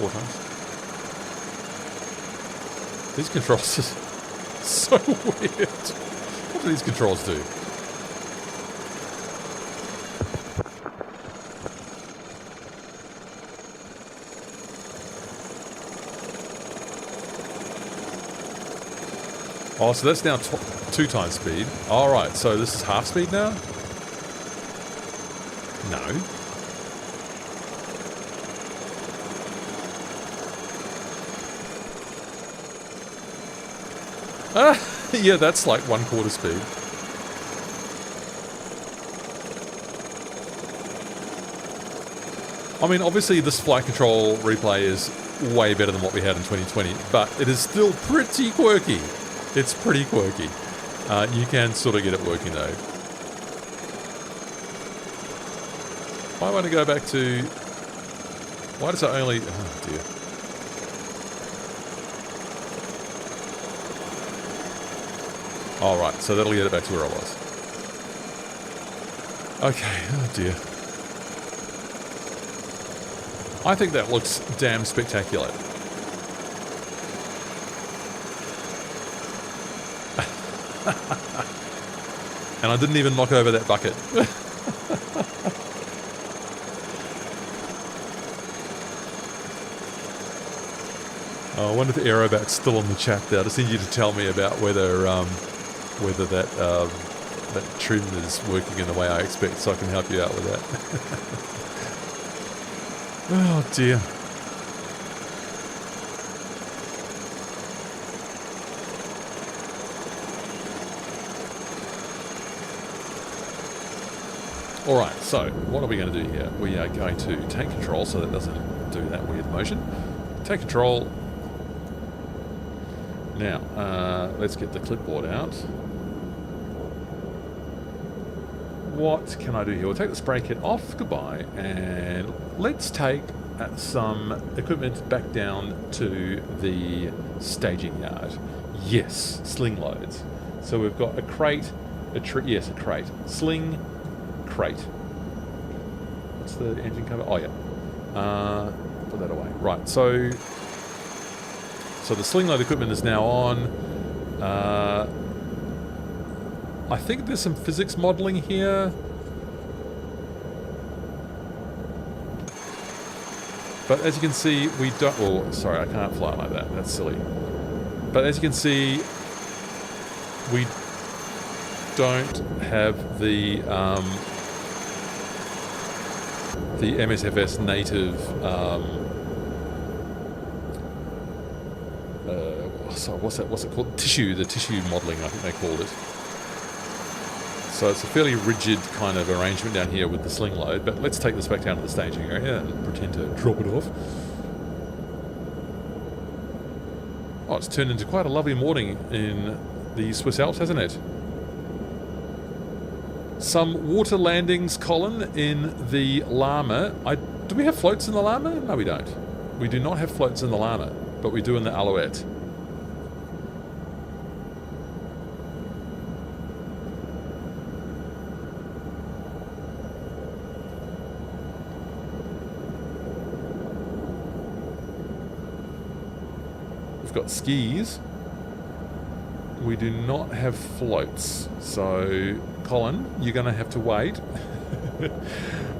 4 times. These controls are so weird. What do these controls do? Oh, so that's now 2 times speed. Alright, so this is half speed now? Yeah, that's like 1/4 speed. I mean, obviously this flight control replay is way better than what we had in 2020, but it is still pretty quirky. It's pretty quirky. You can sort of get it working though. I want to go back to... Why does it only... Oh dear. Alright, so that'll get it back to where I was. Okay, oh dear. I think that looks damn spectacular. And I didn't even knock over that bucket. Oh, I wonder if Aerobat's still on the chat there. I just need you to tell me about whether that trim is working in the way I expect, so I can help you out with that. Oh dear. Alright, so what are we going to do here? We are going to take control so that doesn't do that weird motion. Take control. Now, let's get the clipboard out. What can I do here? We'll take the spray kit off. Goodbye. And let's take some equipment back down to the staging yard. Yes, sling loads. So we've got a crate, a crate. Sling, crate. What's the engine cover? Oh, yeah. Put that away. Right, so the sling load equipment is now on. I think there's some physics modeling here. But as you can see, we don't... Oh, sorry, I can't fly like that. That's silly. But as you can see, we don't have the MSFS native... sorry, what's it called? The tissue modeling, I think they called it. So it's a fairly rigid kind of arrangement down here with the sling load, but let's take this back down to the staging area and pretend to drop it off. Oh, it's turned into quite a lovely morning in the Swiss Alps, hasn't it? Some water landings, Colin, in the Lama. Do we have floats in the Lama? No, we don't. We do not have floats in the Lama, but we do in the Alouette. We've got skis. We do not have floats. So, Colin, you're going to have to wait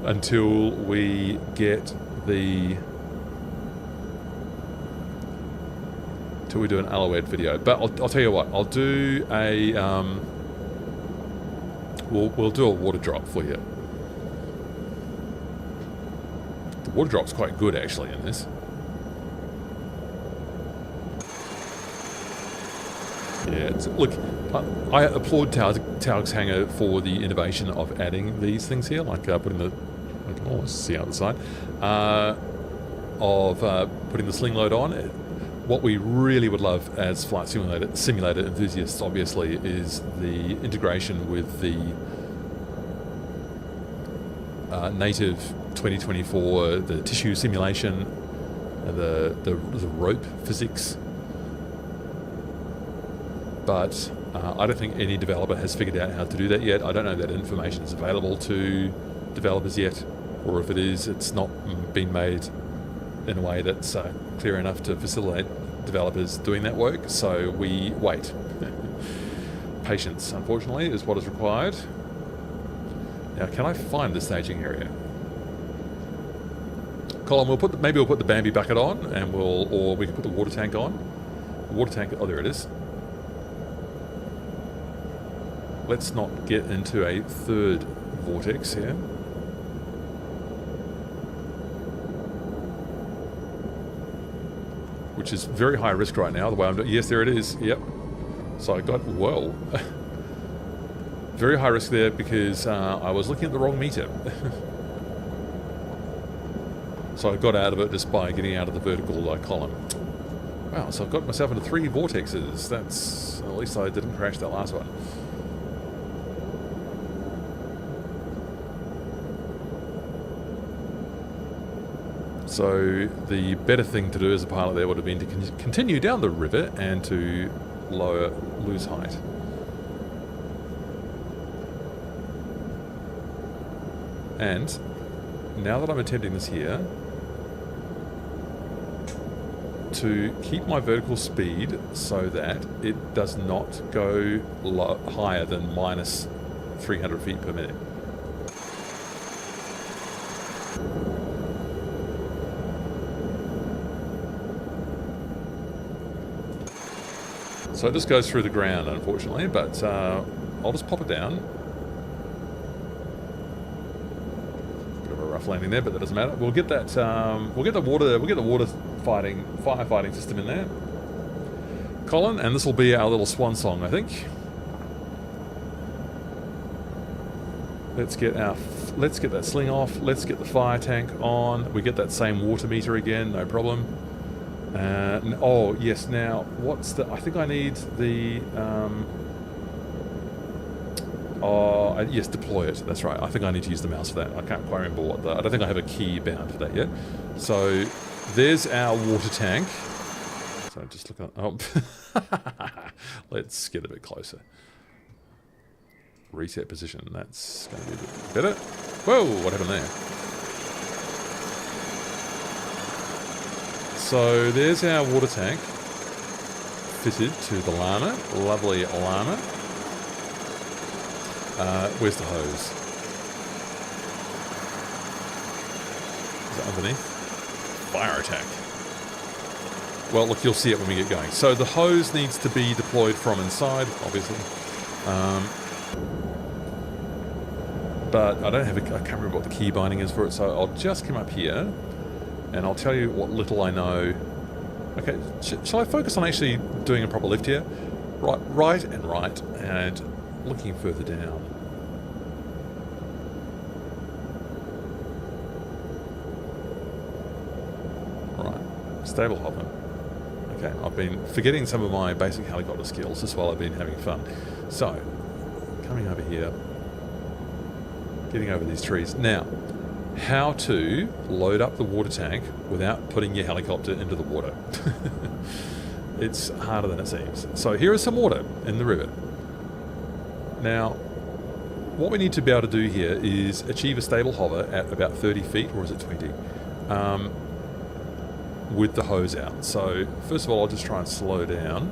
until we get the... Until we do an Alouette video. But I'll tell you what, I'll do a... We'll do a water drop for you. The water drop's quite good, actually, in this. Yeah, look, I applaud Taog's Hangar for the innovation of adding these things here, like putting the... Oh, let's see out the side. Putting the sling load on. What we really would love as flight simulator enthusiasts, obviously, is the integration with the native 2024, the tissue simulation, the rope physics. But I don't think any developer has figured out how to do that yet. I don't know that information is available to developers yet, or if it is, it's not been made in a way that's clear enough to facilitate developers doing that work. So we wait. Patience, unfortunately, is what is required. Now, can I find the staging area? Colin, maybe we'll put the Bambi bucket on, and or we can put the water tank on. The water tank. Oh, there it is. Let's not get into a third vortex here. which is very high risk right now. The way I'm doing, yes, there it is. Yep. So I got, whoa. Very high risk there because I was looking at the wrong meter. So I got out of it just by getting out of the vertical column. Wow, so I've got myself into 3 vortexes. That's, at least I didn't crash that last one. So the better thing to do as a pilot there would have been to continue down the river and to lose height. And now that I'm attempting this here, to keep my vertical speed so that it does not go higher than minus 300 feet per minute. So it just goes through the ground, unfortunately, but I'll just pop it down. Bit of a rough landing there, but that doesn't matter. We'll get that. We'll get the water firefighting system in there, Colin, and this will be our little swan song, I think. Let's get that sling off. Let's get the fire tank on. We get that same water meter again, no problem. Oh yes. Now, what's the? I think I need the. Yes, deploy it. That's right. I think I need to use the mouse for that. I can't quite remember what the. I don't think I have a key bound for that yet. So, there's our water tank. So just look at. Oh, let's get a bit closer. Reset position. That's going to be a bit better. Whoa! What happened there? So there's our water tank fitted to the Lama, lovely Lama. Where's the hose? Is it underneath? Fire attack. Well, look, you'll see it when we get going. So the hose needs to be deployed from inside, obviously. But I don't have I can't remember what the key binding is for it, so I'll just come up here. And I'll tell you what little I know. Okay, shall I focus on actually doing a proper lift here? Right, and looking further down. Right, stable hover. Okay, I've been forgetting some of my basic helicopter skills just while I've been having fun. So, coming over here, getting over these trees. Now, how to load up the water tank without putting your helicopter into the water. It's harder than it seems. So here is some water in the river. Now, what we need to be able to do here is achieve a stable hover at about 30 feet, or is it 20, with the hose out. So first of all, I'll just try and slow down.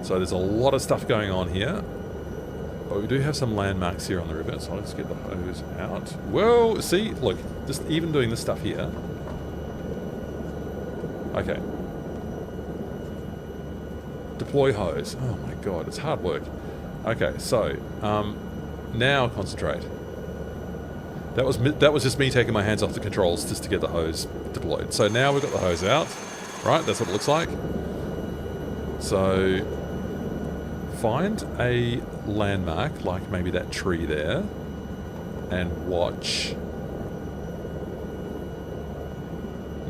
So there's a lot of stuff going on here. But we do have some landmarks here on the river, so let's get the hose out. Whoa, see, look, just even doing this stuff here. Okay. Deploy hose. Oh my god, it's hard work. Okay, so, now concentrate. That was just me taking my hands off the controls just to get the hose deployed. So now we've got the hose out, right? That's what it looks like. So, find a landmark, like maybe that tree there, and watch.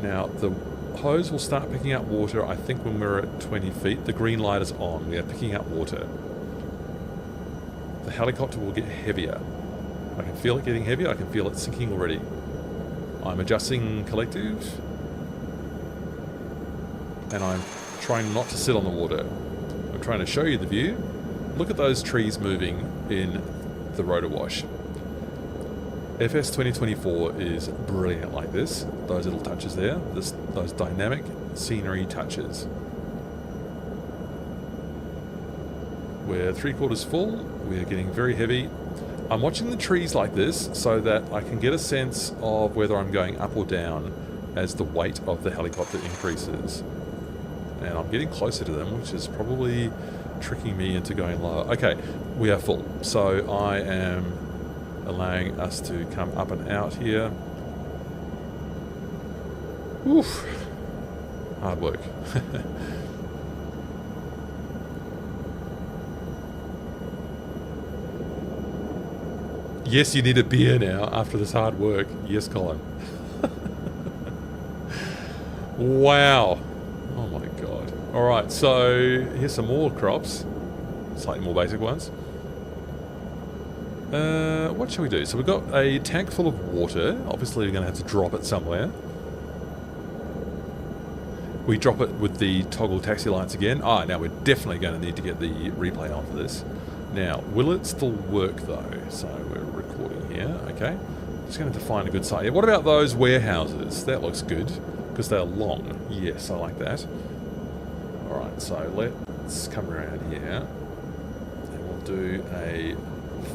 Now, the hose will start picking up water, I think, when we're at 20 feet. The green light is on. We are picking up water. The helicopter will get heavier. I can feel it getting heavier. I can feel it sinking already. I'm adjusting collective. And I'm trying not to sit on the water. I'm trying to show you the view. Look at those trees moving in the rotor wash. FS 2024 is brilliant like this. Those little touches there. Those dynamic scenery touches. We're 3/4 full. We're getting very heavy. I'm watching the trees like this so that I can get a sense of whether I'm going up or down as the weight of the helicopter increases. And I'm getting closer to them, which is probably tricking me into going lower. Okay, we are full. So I am allowing us to come up and out here. Oof. Hard work. Yes, you need a beer now after this hard work. Yes, Colin. Wow. Oh my god. Alright, so here's some more crops. Slightly more basic ones. What shall we do? So we've got a tank full of water. Obviously we're going to have to drop it somewhere. We drop it with the toggle taxi lights again. Ah, now we're definitely going to need to get the replay on for this. Now, will it still work though? So we're recording here. Okay. Just going to find a good site. Yeah, what about those warehouses? That looks good because they're long. Yes, I like that. Alright, so let's come around here and we'll do a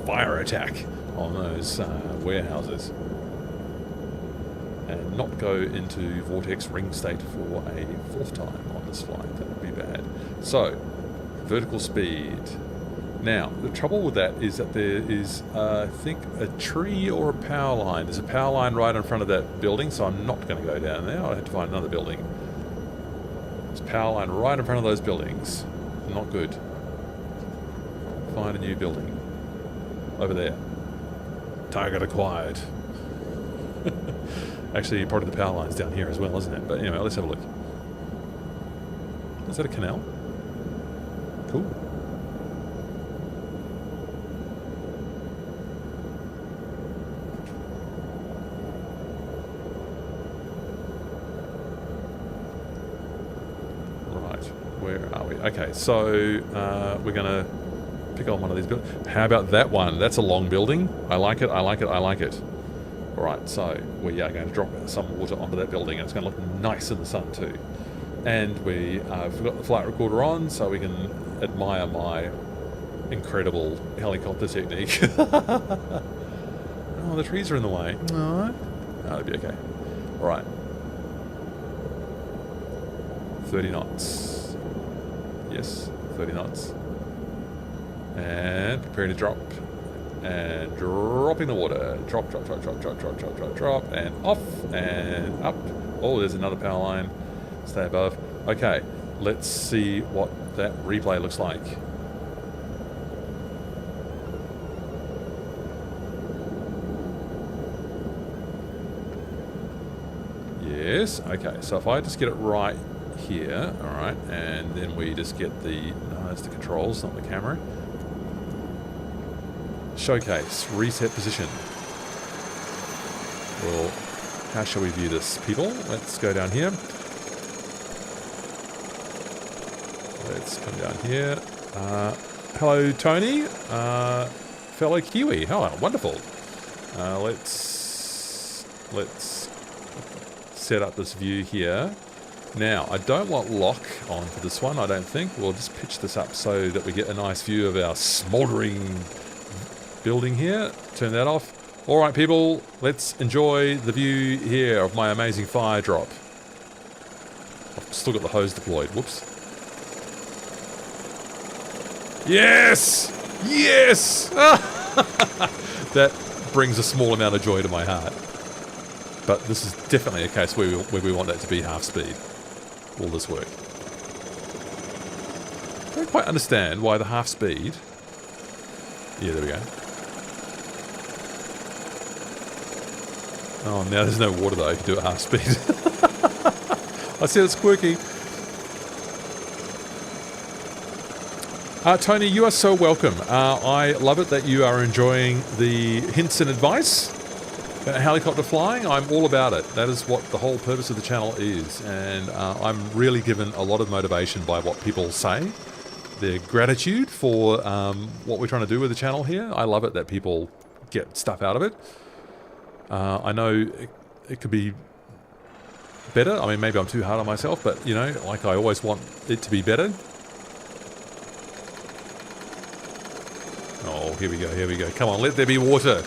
fire attack on those warehouses and not go into vortex ring state for a fourth time on this flight. That would be bad. So, vertical speed. Now, the trouble with that is that there is, I think, a tree or a power line. There's a power line right in front of that building, so I'm not going to go down there. I have to find another building. There's a power line right in front of those buildings. Not good. Find a new building. Over there. Target acquired. Actually, probably the power line's down here as well, isn't it? But anyway, let's have a look. Is that a canal? Cool. Right, where are we? Okay, so we're going to pick on one of these buildings. How about that one? That's a long building. I like it, I like it, I like it. Alright, so we are going to drop some water onto that building and it's going to look nice in the sun too. And we've got the flight recorder on so we can admire my incredible helicopter technique. Oh, the trees are in the way. No, that'll be okay. Alright. 30 knots. Yes, 30 knots. And preparing to drop. And dropping the water. Drop, drop, drop, drop, drop, drop, drop, drop, drop. And off and up. Oh, there's another power line. Stay above. Okay, let's see what that replay looks like. Yes, okay, so if I just get it right here, alright, and then we just get the, no, it's the controls, not the camera. Showcase, reset position. Well, how shall we view this, people? Let's go down here. Let's come down here. Hello, Tony. Fellow Kiwi. Oh, wonderful. Let's set up this view here. Now, I don't want lock on for this one, I don't think. We'll just pitch this up so that we get a nice view of our smouldering building here. Turn that off. All right, people, let's enjoy the view here of my amazing fire drop. I've still got the hose deployed. Whoops. Yes! Yes! That brings a small amount of joy to my heart. But this is definitely a case where we want that to be half speed. All this work. I don't quite understand why the half speed... Yeah, there we go. Oh, now there's no water though, if you do it half speed. I said it's quirky. Tony, you are so welcome. I love it that you are enjoying the hints and advice about helicopter flying. I'm all about it. That is what the whole purpose of the channel is. And I'm really given a lot of motivation by what people say. Their gratitude for what we're trying to do with the channel here. I love it that people get stuff out of it. I know it could be better. I mean, maybe I'm too hard on myself, but, you know, like I always want it to be better. Oh, here we go, here we go. Come on, let there be water.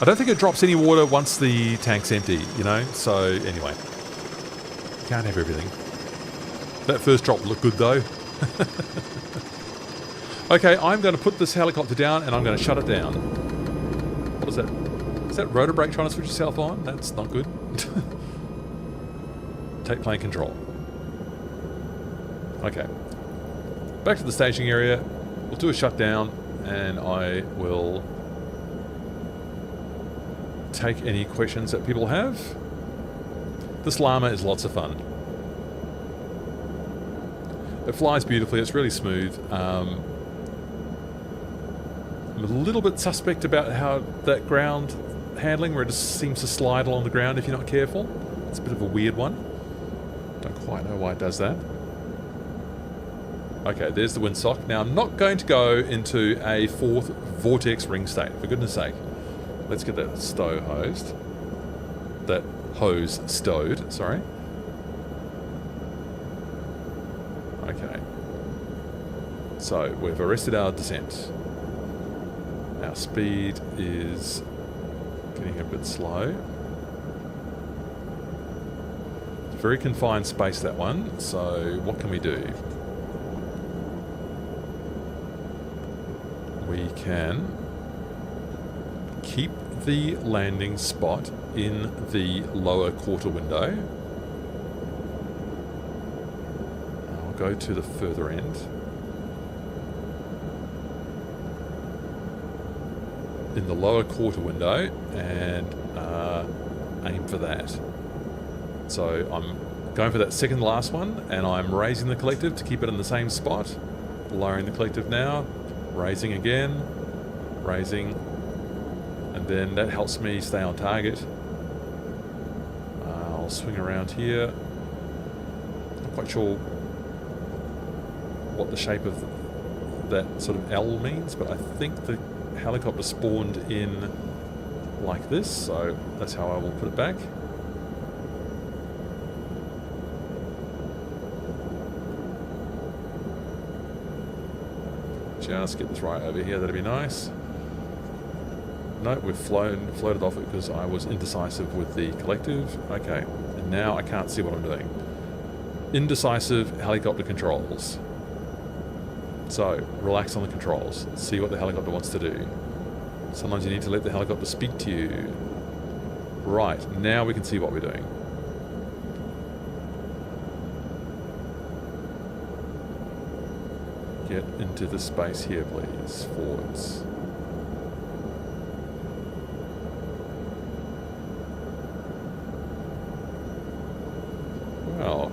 I don't think it drops any water once the tank's empty, you know? So, anyway. Can't have everything. That first drop looked good, though. Okay, I'm going to put this helicopter down and I'm going to shut it down. What is that? Is that rotor brake trying to switch itself on? That's not good. take plane control. Okay. Back to the staging area. We'll do a shutdown, and I will take any questions that people have. This Lama is lots of fun. It flies beautifully. It's really smooth. I'm a little bit suspect about how that ground handling, where it just seems to slide along the ground if you're not careful. It's a bit of a weird one. Don't quite know why it does that. Okay, there's the windsock. Now, I'm not going to go into a fourth vortex ring state, for goodness sake. Let's get that hose stowed, sorry. Okay. So, we've arrested our descent. Our speed is getting a bit slow. It's a very confined space, that one. So, what can we do? We can keep the landing spot in the lower quarter window. I'll go to the further end. In the lower quarter window and aim for that. So I'm going for that second last one, and I'm raising the collective to keep it in the same spot. Lowering the collective now. Raising again, raising, and then that helps me stay on target. I'll swing around here. Not quite sure what the shape of that sort of L means, but I think the helicopter spawned in like this, so that's how I will put it back. Just get this right over here, that'd be nice. No, we've floated off it because I was indecisive with the collective. Okay, and now I can't see what I'm doing. Indecisive helicopter controls. So, relax on the controls. See what the helicopter wants to do. Sometimes you need to let the helicopter speak to you. Right, now we can see what we're doing. Get into the space here, please. Forwards. Wow.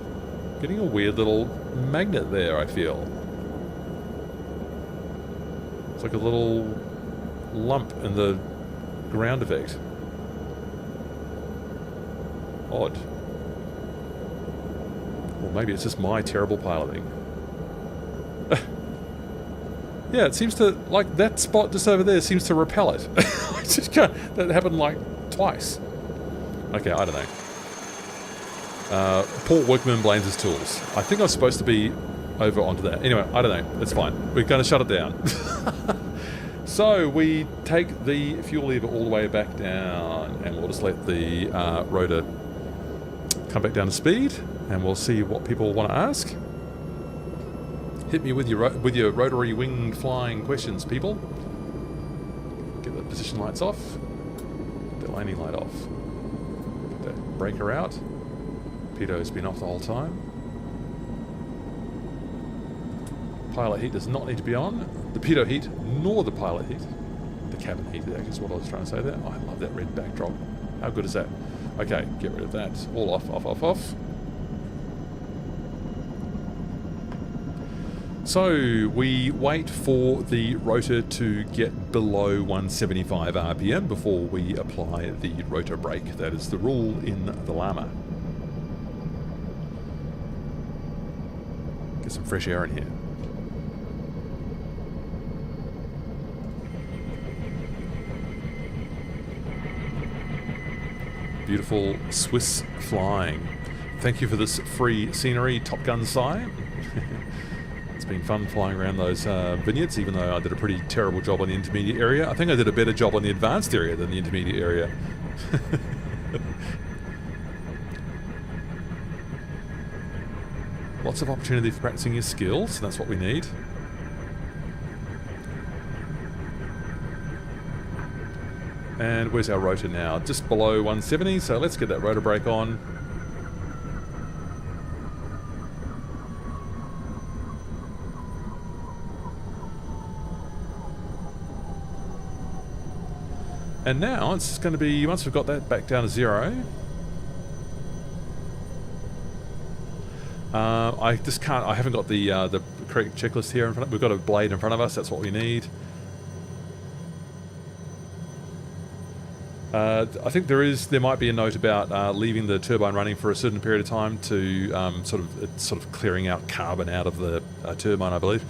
Getting a weird little magnet there, I feel. It's like a little lump in the ground effect. Odd. Or maybe it's just my terrible piloting. Yeah, it seems to, like, that spot just over there seems to repel it. I just can't, that happened like twice. Okay, I don't know. Poor workman blames his tools. I think I was supposed to be over onto that. Anyway, I don't know. It's fine. We're going to shut it down. So we take the fuel lever all the way back down, and we'll just let the rotor come back down to speed, and we'll see what people want to ask. Hit me with your rotary wing flying questions, people. Get the position lights off. Get the landing light off. Get that breaker out. Pido's been off the whole time. Pilot heat does not need to be on. The pitot heat, nor the pilot heat. The cabin heat, that is what I was trying to say there. Oh, I love that red backdrop. How good is that? Okay, get rid of that. All off, off, off, off. So, we wait for the rotor to get below 175 RPM before we apply the rotor brake. That is the rule in the Lama. Get some fresh air in here. Beautiful Swiss flying. Thank you for this free scenery, Top Gun Sion. It's been fun flying around those vineyards, even though I did a pretty terrible job on the intermediate area. I think I did a better job on the advanced area than the intermediate area. Lots of opportunity for practicing your skills, and that's what we need. And where's our rotor now? Just below 170, so let's get that rotor brake on. And now it's going to be, once we've got that back down to 0, I just can't, I haven't got the correct checklist here in front of, we've got a blade in front of us, that's what we need. I think there might be a note about leaving the turbine running for a certain period of time to sort of clearing out carbon out of the turbine, I believe.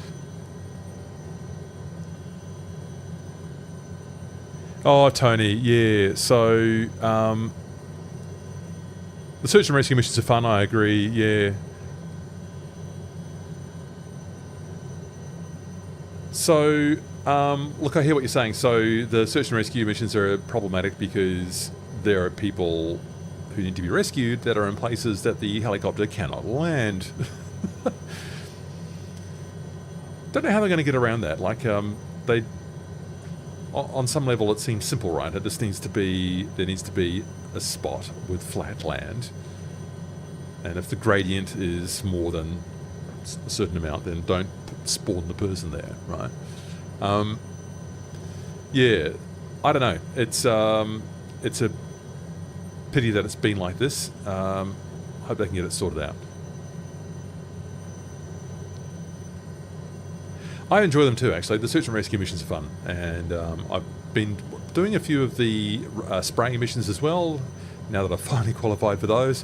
Oh, Tony, yeah. So the search and rescue missions are fun. I agree. Yeah. So. Look, I hear what you're saying. So the search and rescue missions are problematic because there are people who need to be rescued that are in places that the helicopter cannot land. Don't know how they're going to get around that. Like, they, on some level, it seems simple, right? It just needs to be, there needs to be a spot with flat land, and if the gradient is more than a certain amount, then don't spawn the person there, right? Yeah, I don't know. It's a pity that it's been like this. Hope they can get it sorted out. I enjoy them too, actually. The search and rescue missions are fun, and I've been doing a few of the spraying missions as well, now that I've finally qualified for those.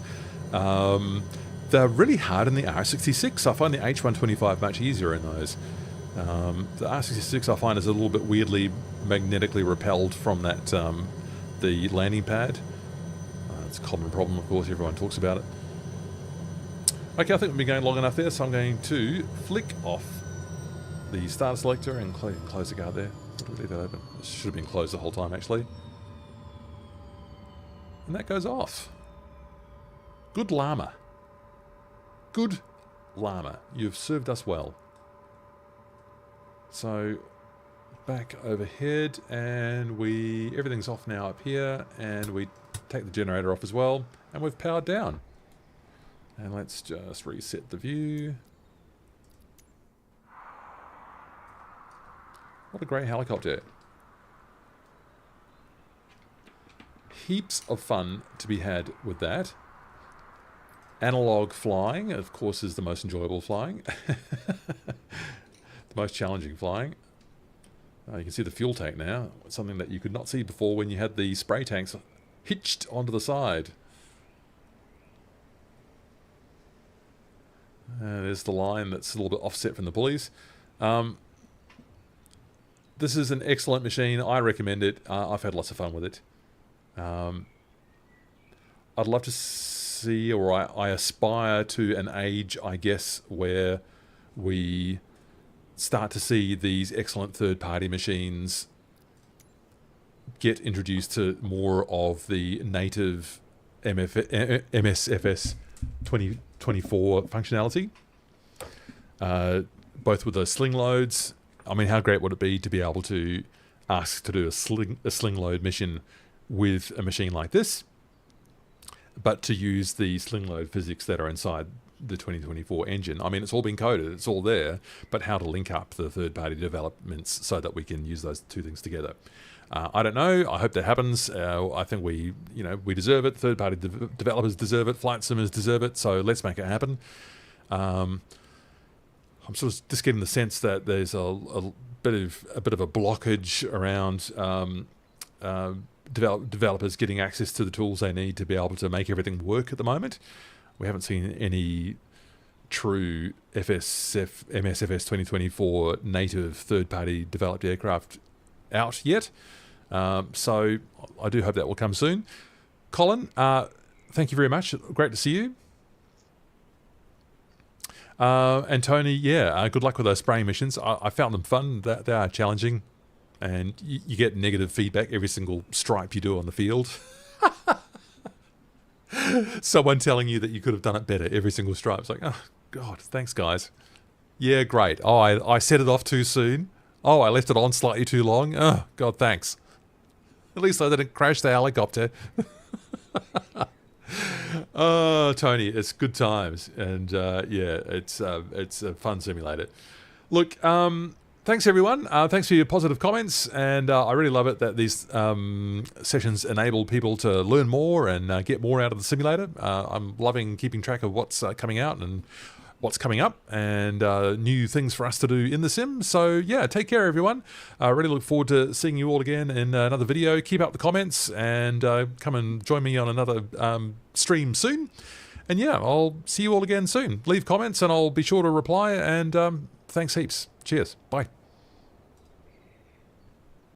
They're really hard in the R66. I find the H125 much easier in those. The R66 I find is a little bit weirdly magnetically repelled from that the landing pad. It's a common problem, of course, everyone talks about it. Okay, I think we've been going long enough there, so I'm going to flick off the starter selector and close the guard there. Or do we leave that open? It should have been closed the whole time, actually. And that goes off. Good Lama. Good Lama. You've served us well. So back overhead, and everything's off now up here, and we take the generator off as well, and we've powered down. And let's just reset the view. What a great helicopter. Heaps of fun to be had with that. Analog flying, of course, is the most enjoyable flying. Most challenging flying. You can see the fuel tank now, something that you could not see before when you had the spray tanks hitched onto the side. There's the line that's a little bit offset from the pulleys. This is an excellent machine. I recommend it. I've had lots of fun with it. I'd love to see, or I aspire to an age, I guess, where we start to see these excellent third-party machines get introduced to more of the native MSFS 2024 functionality, both with the sling loads. I mean, how great would it be to be able to ask to do a sling load mission with a machine like this, but to use the sling load physics that are inside the 2024 engine. I mean, it's all been coded, it's all there, but how to link up the third-party developments so that we can use those two things together. I don't know. I hope that happens. I think we deserve it. Third-party developers deserve it. Flight simmers deserve it. So let's make it happen. I'm sort of just getting the sense that there's a bit of a blockage around developers getting access to the tools they need to be able to make everything work at the moment. We haven't seen any true MSFS 2024 native third-party developed aircraft out yet. So I do hope that will come soon. Colin, thank you very much. Great to see you. And Tony, yeah, good luck with those spraying missions. I found them fun. They are challenging, and you get negative feedback every single stripe you do on the field. Someone telling you that you could have done it better every single stripe. It's like, oh, God, thanks, guys. Yeah, great. Oh, I set it off too soon. Oh, I left it on slightly too long. Oh, God, thanks. At least I didn't crash the helicopter. Oh, Tony, it's good times. And, yeah, it's a fun simulator. Look, thanks everyone. Thanks for your positive comments, and I really love it that these sessions enable people to learn more and get more out of the simulator. I'm loving keeping track of what's coming out and what's coming up, and new things for us to do in the sim. So yeah, take care everyone. I really look forward to seeing you all again in another video. Keep up the comments, and come and join me on another stream soon. And yeah, I'll see you all again soon. Leave comments and I'll be sure to reply, and thanks heaps. Cheers. Bye.